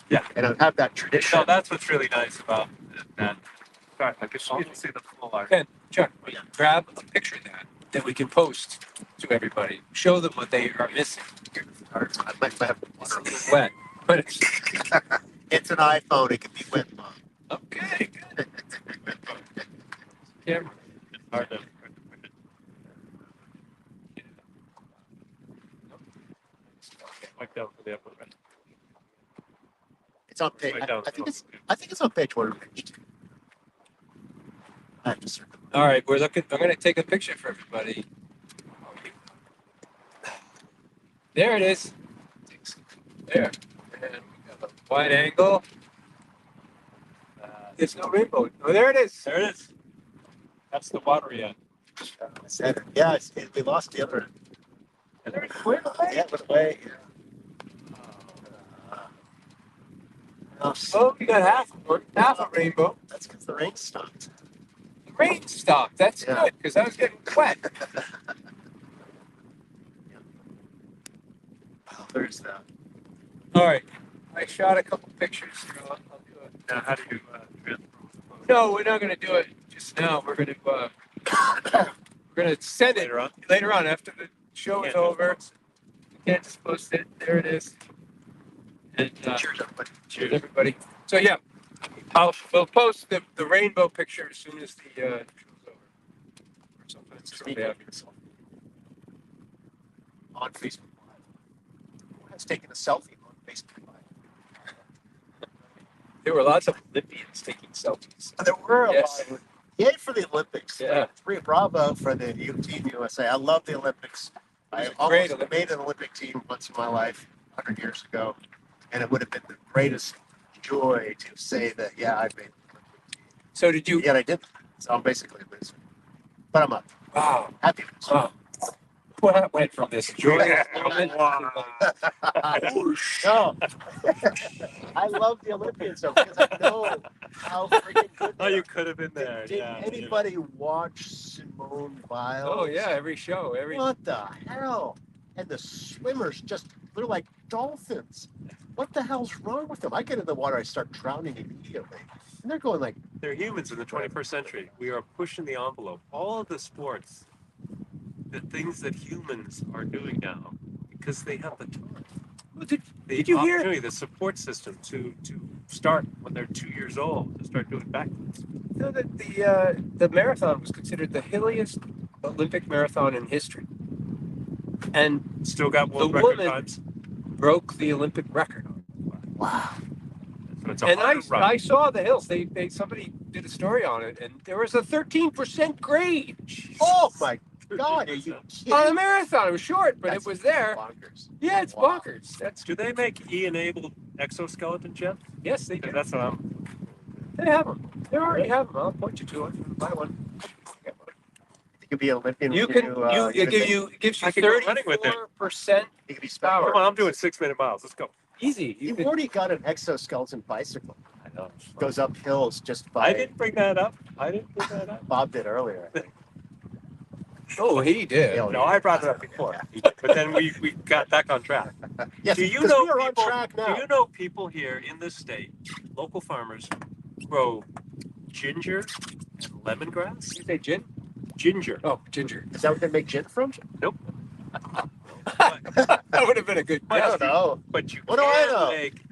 Yeah. And I have that tradition. No, that's what's really nice about that. Sorry, I guess you can see the full art. Okay, Chuck, grab a picture of that we can post to everybody. Show them what they are missing. I might have It's a little wet. But it's It's an iPhone. It can be wet phone. okay. Good. Camera. Hard to. Wipe down for the upper right. It's on page. Right down. I think it's on page 1 or page 2. I have to circle. All right, we're looking. I'm going to take a picture for everybody. There it is. There. And we have a wide angle. There's no rainbow. Oh, there it is. There it is. That's the watery end. Yeah, we lost the other. And there it went away. Yeah, it went away. Oh, you got half a rainbow. That's because the rain stopped. The rain stopped. That's Yeah. good because I was getting wet. Oh, there's that. All right, I shot a couple pictures. Here. I'll do it. Now, how do you No, we're not going to do it just now. We're going to send it later on? after the show is over. We can't just post it. There it is. And Cheers, everybody. cheers, everybody. So yeah, we'll post the rainbow picture as soon as the show's over. Or something. Shortly after. On Facebook Live. Who has taken a selfie on Facebook Live? There were lots of Olympians taking selfies. There were a Yes. lot. Yay for the Olympics. Yeah. Bravo for the Team USA. I love the Olympics. I It was a great almost Olympics. made an Olympic team once in my life, 100 years ago. And it would have been the greatest joy to say that, yeah, I made the Olympic team. So did you? Yet I didn't. So I'm basically a loser. But I'm up. Wow. Happy. Wow. Well, that went from this joyous moment. No. I love the Olympians though because I know how freaking good Oh, they you are. could have been there. Did Yeah. anybody watch Simone Biles? Oh yeah, every show, every. What the hell? And the swimmers they're like dolphins. What the hell's wrong with them? I get in the water, I start drowning immediately. And they're going like, They're humans in the 21st century. We are pushing the envelope. All of the sports, the things that humans are doing now, because they have the time. Well, The Did you hear- opportunity, the support system to start when they're 2 years old, to start doing backflips. you know that the marathon was considered the hilliest Olympic marathon in history, and Still got world The record woman- times. broke the Olympic record. wow. So it's a And harder run. I saw the hills. They somebody did a story on it, and there was a 13% grade Oh my God, are you kidding? on a marathon. It was short, but That's it was there. bonkers. Yeah, it's Wow. bonkers. That's Do they make E-enabled exoskeleton, Jeff? yes, they do. That's what I'm. They have them. They already have them. I'll point you to one. Buy one. You could be an Olympian. You when can. you It gives you I could go running with it. 34%. You could be Power. Come on, I'm doing 6-minute miles. Let's go. Easy. You You've could, already got an exoskeleton bicycle. I know. Goes up hills just by. I didn't bring that up. Bob did earlier. I think. oh, he did. Yeah, No, I brought it up before. But then we got back on track. Yes, Do you 'cause know we are on people? track Do now. you know people here in this state, local farmers, grow ginger and lemongrass? Did you say gin? Ginger. Oh, ginger. Is that what they make gin from? That would have been a good I guess. don't know. But you What do I can know? make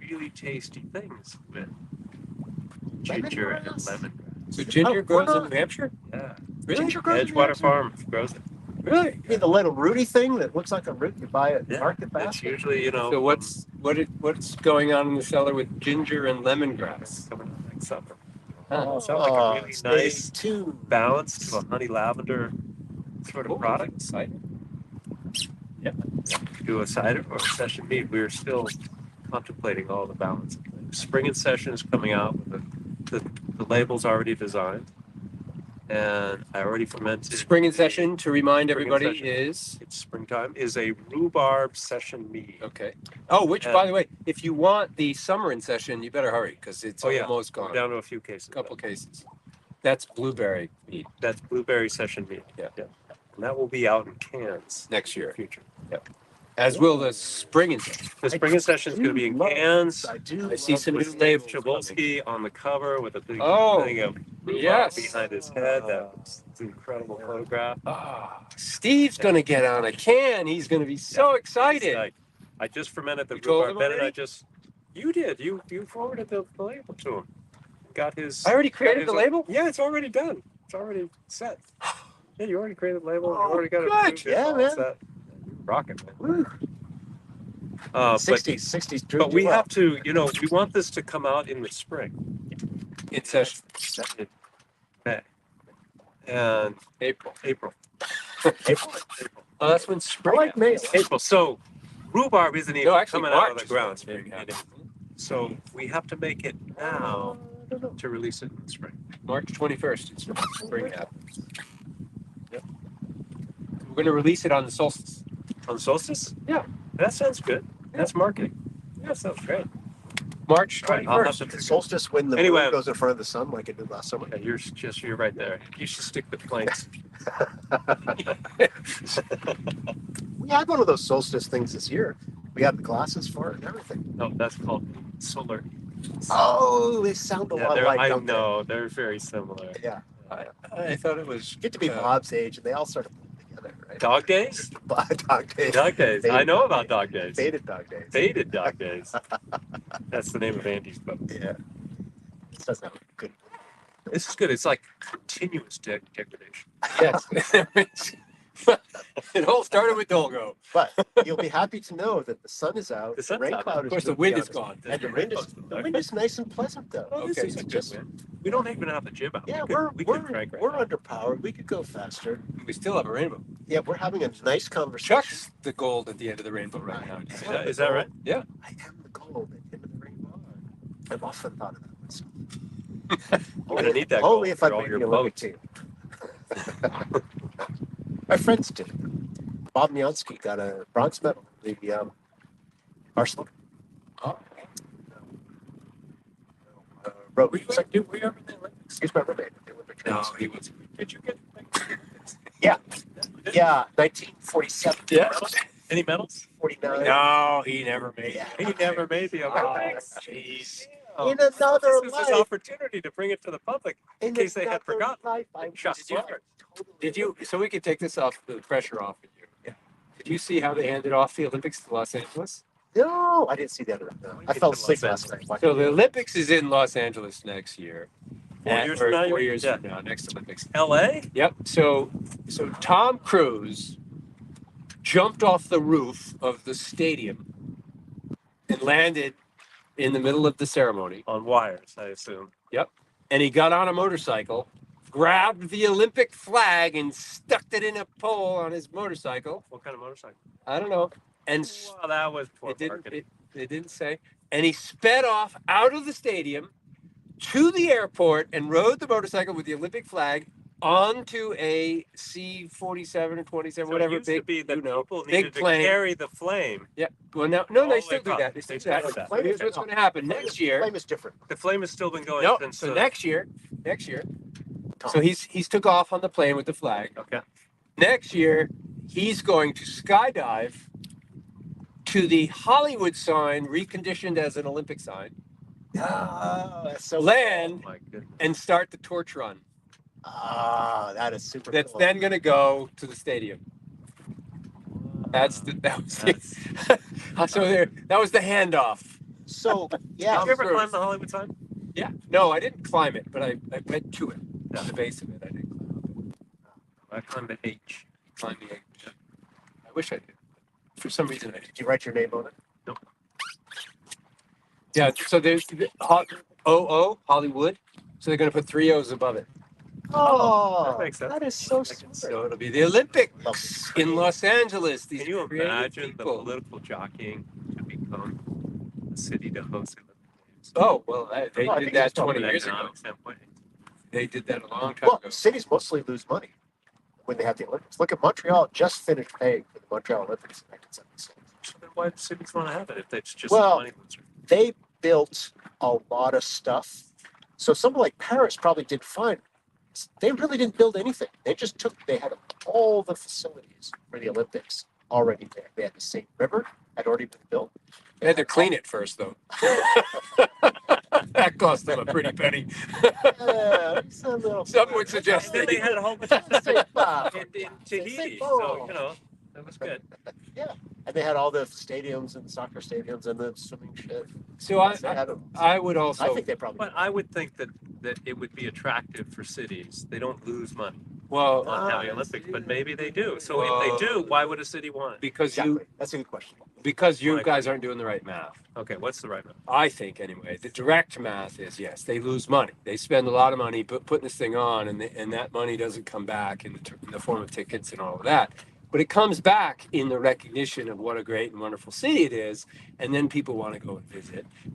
really tasty things with ginger and Lemongrass? lemongrass. So ginger Oh, grows wow. in New Hampshire? Yeah. Really? Ginger grows in New Edgewater Hampshire? Farm grows it. Really? You mean the little Rudy thing that looks like a root you buy at Market It's Basket? usually, So what's going on in the cellar with ginger and lemongrass? coming out next summer. Huh. Sounds like a really stay nice tuned. balance to a honey lavender sort of Oh, product. cider. Do a cider or a session mead. We're still contemplating all the balance. Spring and session is coming out with the labels already designed, and I already fermented. Spring in session, to remind Spring in everybody, session. is It's springtime. Is a rhubarb session mead. okay. Oh, which, Yeah. by the way, if you want the summer in session, you better hurry because it's Oh, yeah. almost We're gone. down to a few cases. A couple cases. That's blueberry mead That's blueberry session mead. Yeah. And that will be out in cans next in the year, future. as will the spring in session. The spring in session is going to be in love- cans. I do. I see love some this new labels. Chabolsky on the cover with a big Oh, thing of rhubarb yes. behind his head. That's an incredible photograph. Ah, Steve's gonna get on a can. He's gonna be so excited. Like, I just fermented the You told rhubarb. him Ben and I already? just. You did. You forwarded the label to him. Got his. I already got created his the own- label? Yeah, it's already done. It's already set. Yeah, you already created the label. You Oh, already got it good. approved. It's Yeah, all man. set. Rocket, man. Woo. But 60s drew but we you well. have to, we want this to come out in the spring. In session. May. And April. April. April. Oh, that's when I spring. like May. April. So rhubarb isn't even No, actually, coming March out of the is when ground. spring in happens. April. So we have to make it now I don't know. to release it in the spring. March 21st. It's when spring happens. Yep. We're going to release it on the solstice. On solstice? Yeah. That sounds good. That's marketing. Yeah, that sounds great. March All right, I'll have 21st. to. Solstice when the Anyway. moon goes in front of the sun like it did last summer. Yeah, you're right there. You should stick the planes. We had one of those solstice things this year. We had the glasses for it and everything. No, that's called solar. Oh, they sound a Yeah, lot they're, like. I don't they? know they're very similar. Yeah. I thought it was. Get to be Bob's age, and they all sort of blend together, right? Dog days? Dog days. Dog days. I Faded know dog about days. dog days. Faded dog days. Faded dog days. That's the name of Andy's book. Yeah. This doesn't have a good. This is good. It's like continuous degradation. Yes. It all started with Dolgo. But you'll be happy to know that the sun is out. The sun's rain out. cloud Of is course, the moving wind down. is gone. And the wind is nice and pleasant though. Oh, this Okay, is so a good just- wind. We don't even have the jib out. Yeah, we could crank right we're now. underpowered. We could go faster. We still have a rainbow. Yeah, we're having a nice conversation. Chuck's the gold at the end of the rainbow right now. Is that right? Yeah. I am the gold at the end of the rainbow. I've often thought of that myself. You're gonna need that Only gold if I for all make your the Olympic team. My friends did. Bob Miansky got a bronze medal in the Barcelona. Oh. Road. Were you ever in the Olympics? He's my roommate at the Olympic No, Games. he wasn't. Did you get? Yeah. Yeah, 1947. Yeah. Any medals? 49. No, he never made Yeah. it. He never made the Olympics. Jeez. In another This is life. his opportunity to bring it to the public in case they had another forgotten. life, I Shut was up. totally Did you? So we could take this off, the pressure off of you. Yeah. Did you see how they handed off the Olympics to Los Angeles? No, I didn't see the other one. No. I fell asleep last night. So the Olympics is in Los Angeles next year. 4 years from now, 4 you- years yeah. from now, next Olympics. L.A. Yep. So Tom Cruise jumped off the roof of the stadium and landed in the middle of the ceremony. on wires, I assume. And he got on a motorcycle, grabbed the Olympic flag, and stuck it in a pole on his motorcycle. What kind of motorcycle? I don't know. And Well, that was poor it didn't. marketing. It didn't say. And he sped off out of the stadium to the airport and rode the motorcycle with the Olympic flag onto a C-47 or 27, So whatever it used to big, be that you know, people big needed to plane. carry the flame. Yeah. Well, no, all they the way still do across. that. They still They do that. still do that. But here's what's going to happen next year. Flame is different. The flame has still been going No, since. so next year. So he's took off on the plane with the flag. Okay. Next year, he's going to skydive to the Hollywood sign, reconditioned as an Olympic sign, Oh, that's so land, Oh my goodness. and start the torch run. Ah, that is super That's cool. then going to go to the stadium. That was That's- so there. That was the handoff. So, Did yeah. you ever Cruise. climb the Hollywood sign? Yeah. No, I didn't climb it, but I went to it. Yeah. The base of it, I didn't I climbed the H. climb the edge. I wish I did. For some reason, I did. Did you write your name on it? Yeah. So there's Hollywood. So they're going to put 3 O's above it. Oh, that makes sense. that is so That makes smart. So it'll be the Olympics in Los Angeles. These Can you creative imagine the people. political jockeying to become the city to host Olympic Games? Oh well, they Oh, I did think that it's probably 20 years ago. Economic standpoint. They did that a long time Well, ago. cities mostly lose money when they have the Olympics. Look at Montreal, just finished paying for the Montreal Olympics in 1976. So then why do cities want to have it if it's just Well, money loser? They built a lot of stuff. So someone like Paris probably did fine. They really didn't build anything. They had all the facilities for the Olympics already there. They had the Seine River had already been built. They had to clean it first, though. That cost them a pretty penny. Yeah, it's a little- Some would suggest And then they had a whole bunch of Say, stuff Bob. in Tahiti, Say, so oh. that was good. And they had all the stadiums and soccer stadiums and the swimming shit. So I would also. I think they probably. But I would think that it would be attractive for cities. They don't lose money well on having Olympics, but maybe they do. So if they do, why would a city want it? because Exactly. That's a good question. you Why? guys aren't doing the right math. Okay, what's the right number? I think anyway. The direct math is yes, they lose money. They spend a lot of money putting this thing on, and that money doesn't come back in the form of tickets and all of that. But it comes back in the recognition of what a great and wonderful city it is, and then people want to go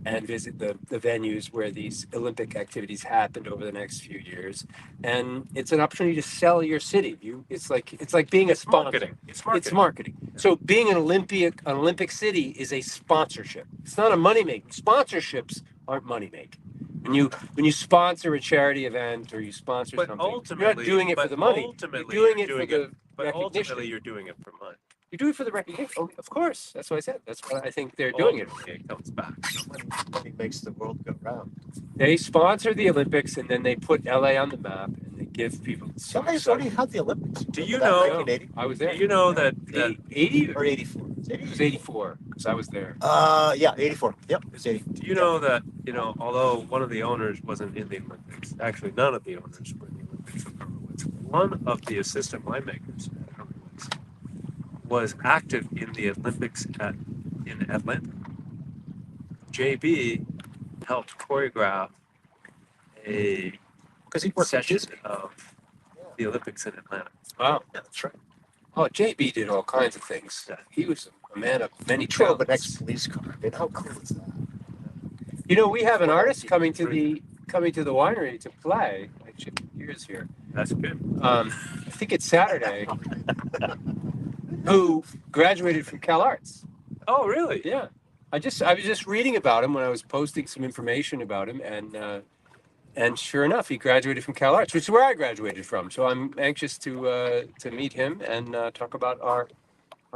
and visit the venues where these Olympic activities happened over the next few years, and it's an opportunity to sell your city. It's like being a sponsor. Marketing. It's marketing. It's marketing. So being an Olympic city is a sponsorship. It's not a money making. Sponsorships aren't money making. When you sponsor a charity event or you sponsor But something, ultimately, you're not doing it for the money. You're doing it for the But ultimately, recognition. you're doing it for money. You do it for the recognition. Oh, of course. That's what I said. That's why I think they're doing it. Ultimately, it comes back. Money makes the world go round. They sponsor the Olympics and then they put LA on the map and they give people. Somebody's already had the Olympics. Do you Remember that, know- 1980 I was there. You know that 80 or 84? it was 84 because I was there. Yeah, 84. Yep, it was 80. do you know that although one of the owners wasn't in the Olympics, actually none of the owners were in the Olympics. One of the assistant winemakers at Hermanwitz was active in the Olympics in Atlanta. JB helped choreograph a Because he worked with session Disney. of the Olympics in Atlanta. Wow. Yeah, that's right. Oh, JB did all kinds of things. He was a man of many Drove an talents. ex-police car. I mean, how cool is that? We have an artist coming to the winery to play. I shift gears here. That's good. I think it's Saturday. Who graduated from Cal Arts? Oh, really? Yeah, I was just reading about him when I was posting some information about him, and sure enough, he graduated from Cal Arts, which is where I graduated from. So I'm anxious to meet him and talk about our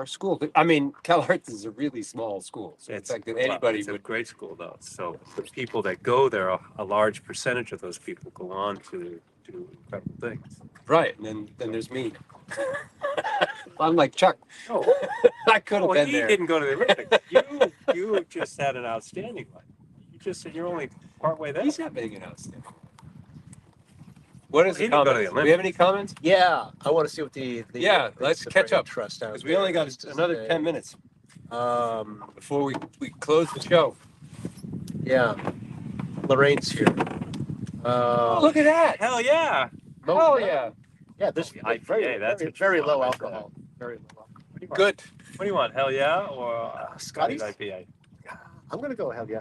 school. I mean, Cal Arts is a really small school, so it's like that anybody it's a would. great school though. So the people that go there, a large percentage of those people go on to do incredible things. Right, and then there's me. I'm like Chuck. Oh, I could have been he there. didn't go to the Olympics. You just had an outstanding life. You just said you're only partway there. He's not being an outstanding. What is He the didn't go to the comments? Do we have any comments? Yeah, I want to see what the Yeah, let's the catch brain up, trust out Because we only got there is to another say. 10 minutes before we close the show. Yeah, Lorraine's here. Oh, look at that! Hell yeah! Oh yeah! Yeah, this Oh, the very, IPA, that's very, what you very want low right there. alcohol. Very low alcohol. What do you want? Good. What do you want? Hell yeah or Scotty's? IPA? I'm gonna go hell yeah.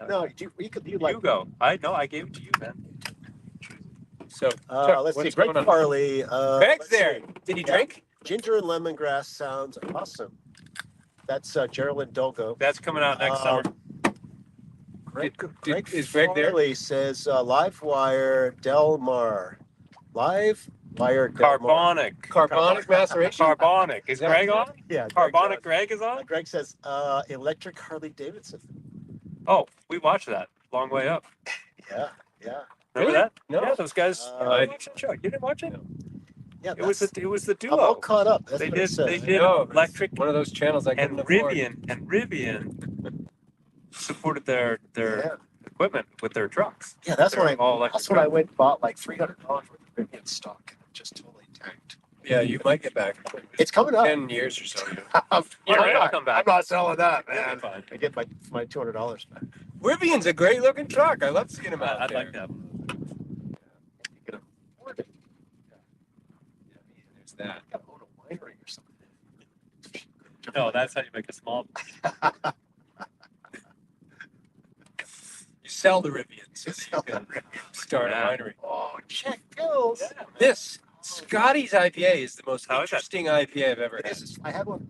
Hell No, you like You go. I gave it to you, man. So Chuck, let's see. what's Great going on? barley. Greg's let's there. see. Did he Yeah. drink? Ginger and lemongrass sounds awesome. That's Geraldine Dolgo. That's coming out next summer. Is Greg there? Farley says Livewire Del Mar. Livewire Del Mar. Carbonic. Maceration. Carbonic. Is Yeah. Greg on? Yeah. Carbonic Greg is on? Greg says electric Harley Davidson. Oh, we watched that. Long way up. Yeah. Remember Really? that? No. Yeah, those guys. Uh, I watched that show. You didn't watch it? Yeah. It was the I'm all duo. caught up. That's They what it did. says. They did No, it's electric One of those channels I couldn't and afford. Rivian supported their Yeah. equipment with their trucks. Yeah, that's They're when all electric that's when I trucks. went and bought like $300 worth of Rivian stock, and it just totally tanked. Yeah, you might get back. It's coming up. 10 years or so. I'm I'll come back. not selling that, Yeah, man. fine. I get my $200 back. Rivian's a great looking truck. I love seeing them out I'd there. like that. You can afford it. There's that. You gotta own a winery or something. No, that's how you make a small. You sell the Rivian so that Sell you can the start Yeah. a winery. Oh, check Bill's. Yeah, man. This Scotty's IPA is the most How is that? interesting IPA I've ever It had. is. I had one.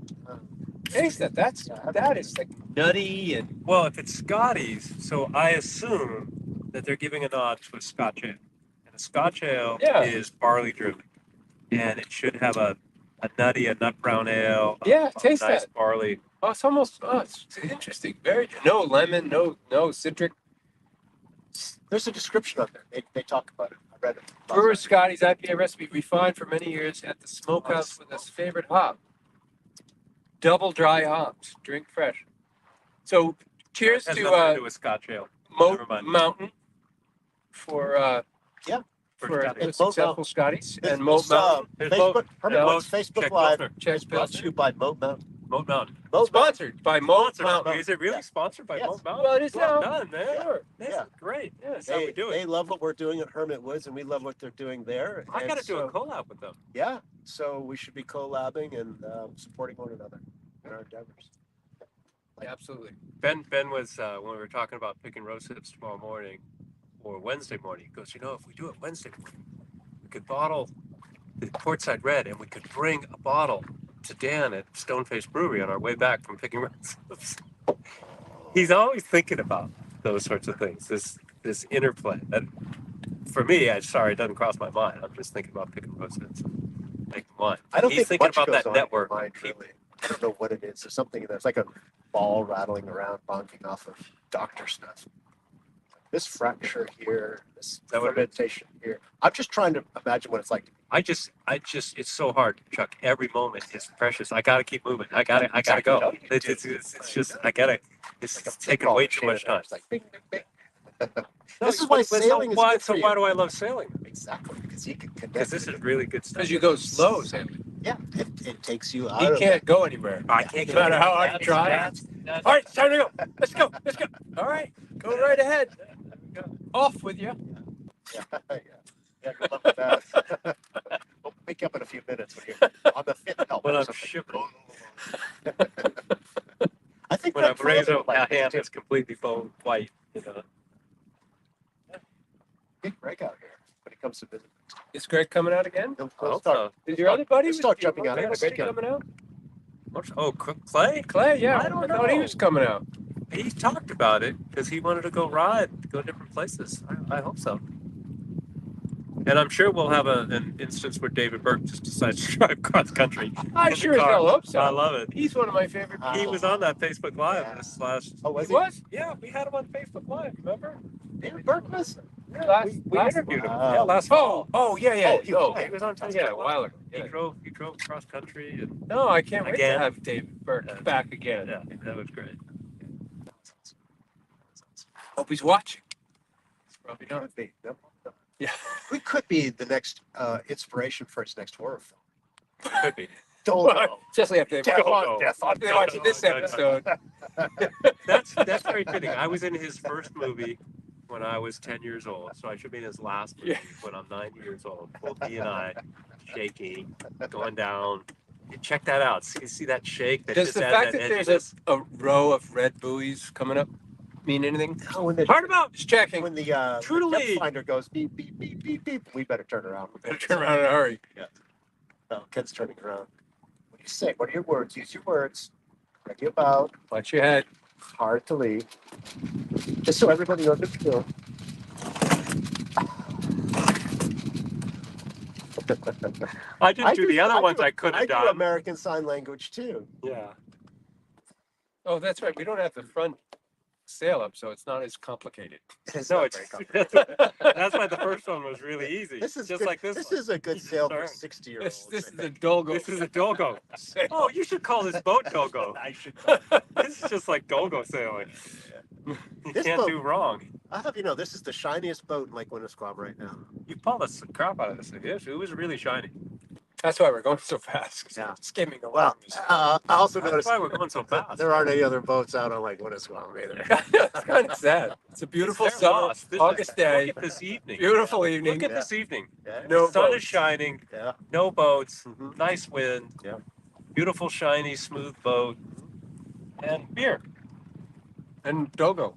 Taste that. That is like nutty and Well, if it's Scotty's, so I assume that they're giving a nod to a Scotch ale. And a Scotch ale Yeah. is barley driven. And it should have a nut brown ale. Yeah, taste nice that. barley. oh, it's interesting. Very no lemon, no citric. There's a description on there. They talk about it. I read it. Brewer Scotty's IPA recipe refined for many years at the smokehouse with his favorite hop. double dry hops. Drink fresh. So cheers Has to nothing to do with Scotch ale. Never Moat mind. Mountain for Yeah. for Scotty. the It's Moat successful Scotties and Moat Mountain. There's Facebook, Moat. Hermit Yeah. Moat's Facebook Check Live Pilsner. Check is brought to you by Moat Mountain. Moat Mountain. Moat Mountain. Sponsored by Moat Sponsored. Mountain. Is it really Yeah. sponsored by Yes. Moat Mountain? Well, it is well now. done, man. Sure. This Yeah. is great. Yeah, that's how They, we do they it. love what we're doing at Hermit Woods, and we love what they're doing there. I And got to do a so- collab with them. Yeah, so we should be collabing and supporting one another in our endeavors. Yeah, absolutely. Ben was when we were talking about picking rose hips tomorrow morning or Wednesday morning. He goes, if we do it Wednesday morning, we could bottle the Portside Red, and we could bring a bottle to Dan at Stoneface Brewery on our way back from picking rose hips. He's always thinking about those sorts of things. This interplay that, for me, it doesn't cross my mind. I'm just thinking about picking rose hips, making wine. I don't He's think thinking much about goes that on in your network. mind, really. I don't know what it is. There's something that's like a ball rattling around, bonking off of doctor stuff. This fracture here, this that what it is? fermentation here. I'm just trying to imagine what it's like. I just, it's so hard, Chuck. Every moment is precious. I gotta keep moving. I gotta go. No, you It's just, it's taking way too much time. It's like bing, bing, bing. No, This is why but sailing is why, good so for why you. do I love sailing? Exactly, because you can connect. Because this is really good stuff. Because you go slow, Sam. Yeah, it takes you out He of can't go anywhere. I can't No go matter how hard you That's- try. that's- All right, it's time to go. Let's go. Let's go. All right, go right ahead. Off with you. Yeah, good luck with that. We'll pick you up in a few minutes when you're on the fifth help. When or I'm something. shivering. I think When that I'm raised further, up, my like, hand it's is completely bone white. You know. a big breakout here when it comes to business. Is Greg coming out again? He'll I hope start. so. Is your other buddy? Let's start was your jumping out. other Yes, buddy yeah. coming out? Oh, Clay? Clay, yeah. I don't thought he know. was coming out. He talked about it because he wanted to go ride, go different places. I hope so. And I'm sure we'll have an instance where David Burke just decides to drive cross country. I in the sure as car. hell hope so. I love it. He's one of my favorite people. He was on that Facebook Live Yeah. this last. Oh, He was was? Yeah, we had him on Facebook Live. Remember? David Burke was? We interviewed him. Wow. Yeah, last fall. Oh, yeah, yeah. Oh, he was- He was on Facebook yeah, a Live. while ago. He Yeah. drove cross country, and No, I can't wait Again. to have David Burke back again. yeah, that was great. Hope he's watching. Probably not. Could be. No, no. Yeah. We could be the next inspiration for his next horror film. Could be. Dolgo. Especially after they Death watch, on Death on after they watch this episode. That's very fitting. I was in his first movie when I was 10 years old, so I should be in his last movie Yeah. when I'm 90 years old. Both he and I shaking, going down. Check that out. See that shake? That Does just the adds fact that that there's edginess? a row of red buoys coming up mean anything? Oh, when the, Hard about just checking. when the True to depth lead. finder goes beep, beep, beep, beep, beep, we better turn around. Better turn around in a hurry. No, Ken's turning around. What do you say? What are your words? Use your words. Ready about. Watch your head. Hard to leave. Just so everybody knows what you're doing. I didn't do the other I ones do- I could I have do done. American Sign Language too. Yeah. Oh, that's right. We don't have the front sail up, so it's not as complicated. It's No, not it's very complicated. that's why the first one was really easy. This is just good. like this. This one. is a good sale for Sorry. 60-year-olds. This is the Dolgo. This is a Dolgo. sail. Oh, you should call this boat Dolgo. I should. This is just like Dolgo sailing. You This can't boat- do wrong. I'll have you know, this is the shiniest boat in Lake Winnisquam right now. You pulled the crap out of this thing. It was really shiny. That's why we're going so fast. 'Cause Yeah. it's skimming along. Well, I also That's noticed why we're going so fast. there aren't any other boats out on Lake Winnisquam either. it's kind of sad. It's a beautiful They're summer lost. This August is- day. Look at this evening. Beautiful evening. Look at Yeah. this evening. Yeah. No the sun boats. is shining. Yeah. No boats. Mhm. Nice wind. Yeah. Beautiful, shiny, smooth boat. And beer. And Dolgo.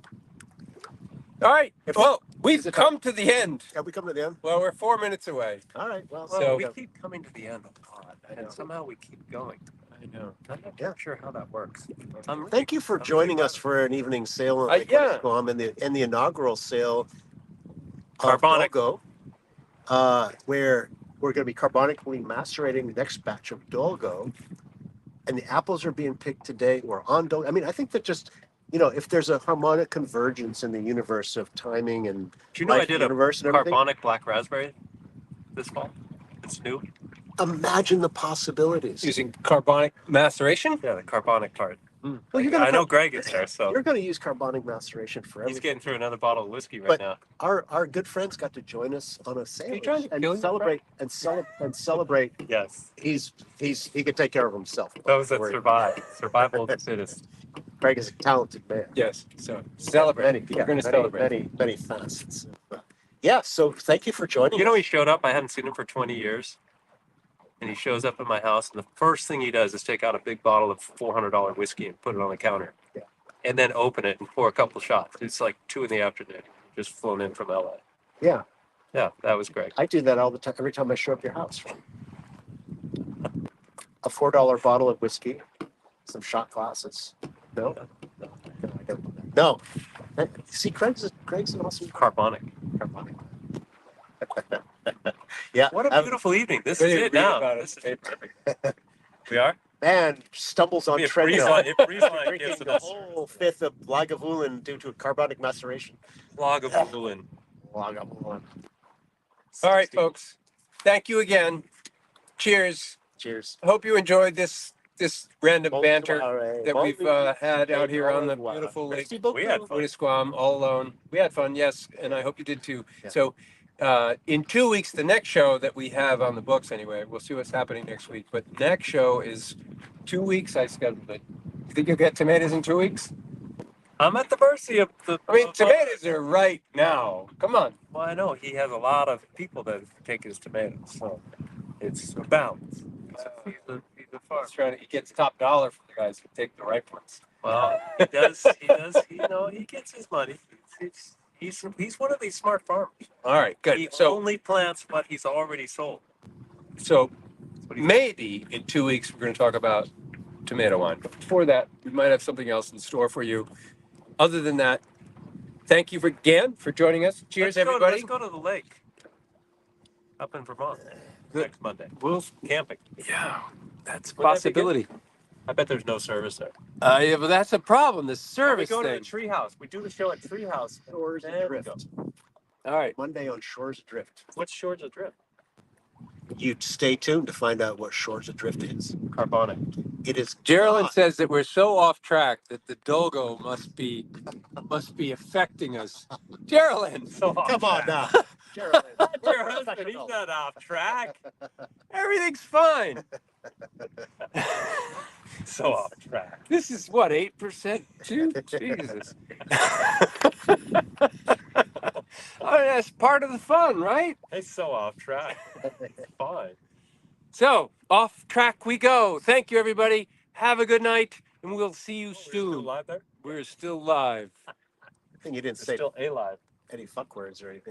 All right. If- Well, we've is it come to the end. Have we come to the end? Well, we're 4 minutes away. All right. Well, Well, So- we keep coming to the end of the pod, I know. and somehow we keep going. I know. I'm not Yeah. sure how that works. I'm really- thank you for I'm joining really us for an evening sail in Lake yeah. Winnisquam and the inaugural sail Carbonic. of Dolgo, where we're going to be carbonically macerating the next batch of Dolgo, and the apples are being picked today. We're on Dolgo. I mean, I think that just if there's a harmonic convergence in the universe of timing and Do you know I life, did a universe and everything. carbonic black raspberry this fall? It's new. Imagine the possibilities. Using carbonic maceration. Yeah, the carbonic part. Well, you're I know Greg is there, so You're going to use carbonic maceration for he's everything. getting through another bottle of whiskey right But now. our good friends got to join us on a you sandwich trying to kill and your celebrate and celebrate. Yes, He can take care of himself. those that Don't worry. survive. Survival of the fittest. Greg is a talented man. Yes. So celebrate. We're going to celebrate. many facets. Yeah. So thank you for joining. You know, us. he showed up. I hadn't seen him for 20 years. And he shows up at my house, and the first thing he does is take out a big bottle of $400 whiskey and put it on the counter. Yeah. And then open it and pour a couple shots. It's like 2 p.m. Just flown in from LA. Yeah, Yeah, that was great. I do that all the time. Every time I show up at your house, a $4 bottle of whiskey, some shot glasses. No, no, I don't do that. No. See, Greg's an awesome Carbonic. carbonic. Yeah. What a beautiful evening. This is Ready to it read now. about it. This is perfect. We are? Man stumbles on If treadmill. Friesline Drinking gives the us whole fifth of Lagavulin due to carbonic maceration. Lagavulin. Lagavulin. All right, folks. Thank you again. Cheers. Cheers. Hope you enjoyed this random banter that we've had out here on the beautiful Lake We had fun. Winnisquam all alone. We had fun, yes, and I hope you did too. Yeah. So, in 2 weeks, the next show that we have on the books, anyway, we'll see what's happening next week. But next show is 2 weeks. I scheduled it. You think you'll get tomatoes in 2 weeks? I'm at the mercy of the. I mean, tomatoes are right now. Come on. Well, I know he has a lot of people that take his tomatoes, so it's a balance. He's a farmer. He gets top dollar for the guys who take the ripe ones. Well, he does. He gets his money. He's one of these smart farmers. All right, good. He So, only plants what he's already sold. so maybe in 2 weeks we're going to talk about tomato wine. But before that, we might have something else in store for you. Other than that, thank you again for joining us. Cheers, everybody. Let's go to the lake up in Vermont next Monday. We'll, Camping. yeah, that's a Wouldn't that be possibility. I bet there's no service there. Yeah, but that's a problem. The We service go to thing. the treehouse. We do the show at Treehouse. Shores There we Adrift. All right. Monday on Shores Adrift. What's Shores Adrift? You stay tuned to find out what Shores Adrift is. Carbonic. It is Geraldine not. says that we're so off track that the Dolgo must be affecting us. Geraldine, So Come on now. Geraldine. Your husband, he's not off track. everything's fine. So off track. This is what, 8% too? Jesus. Oh, that's part of the fun, right? He's so off track. Fine. So, off track we go. Thank you, everybody. Have a good night, and we'll see you We're still soon. live there? We're still live. I think you didn't We're say still alive. any fuck words or anything.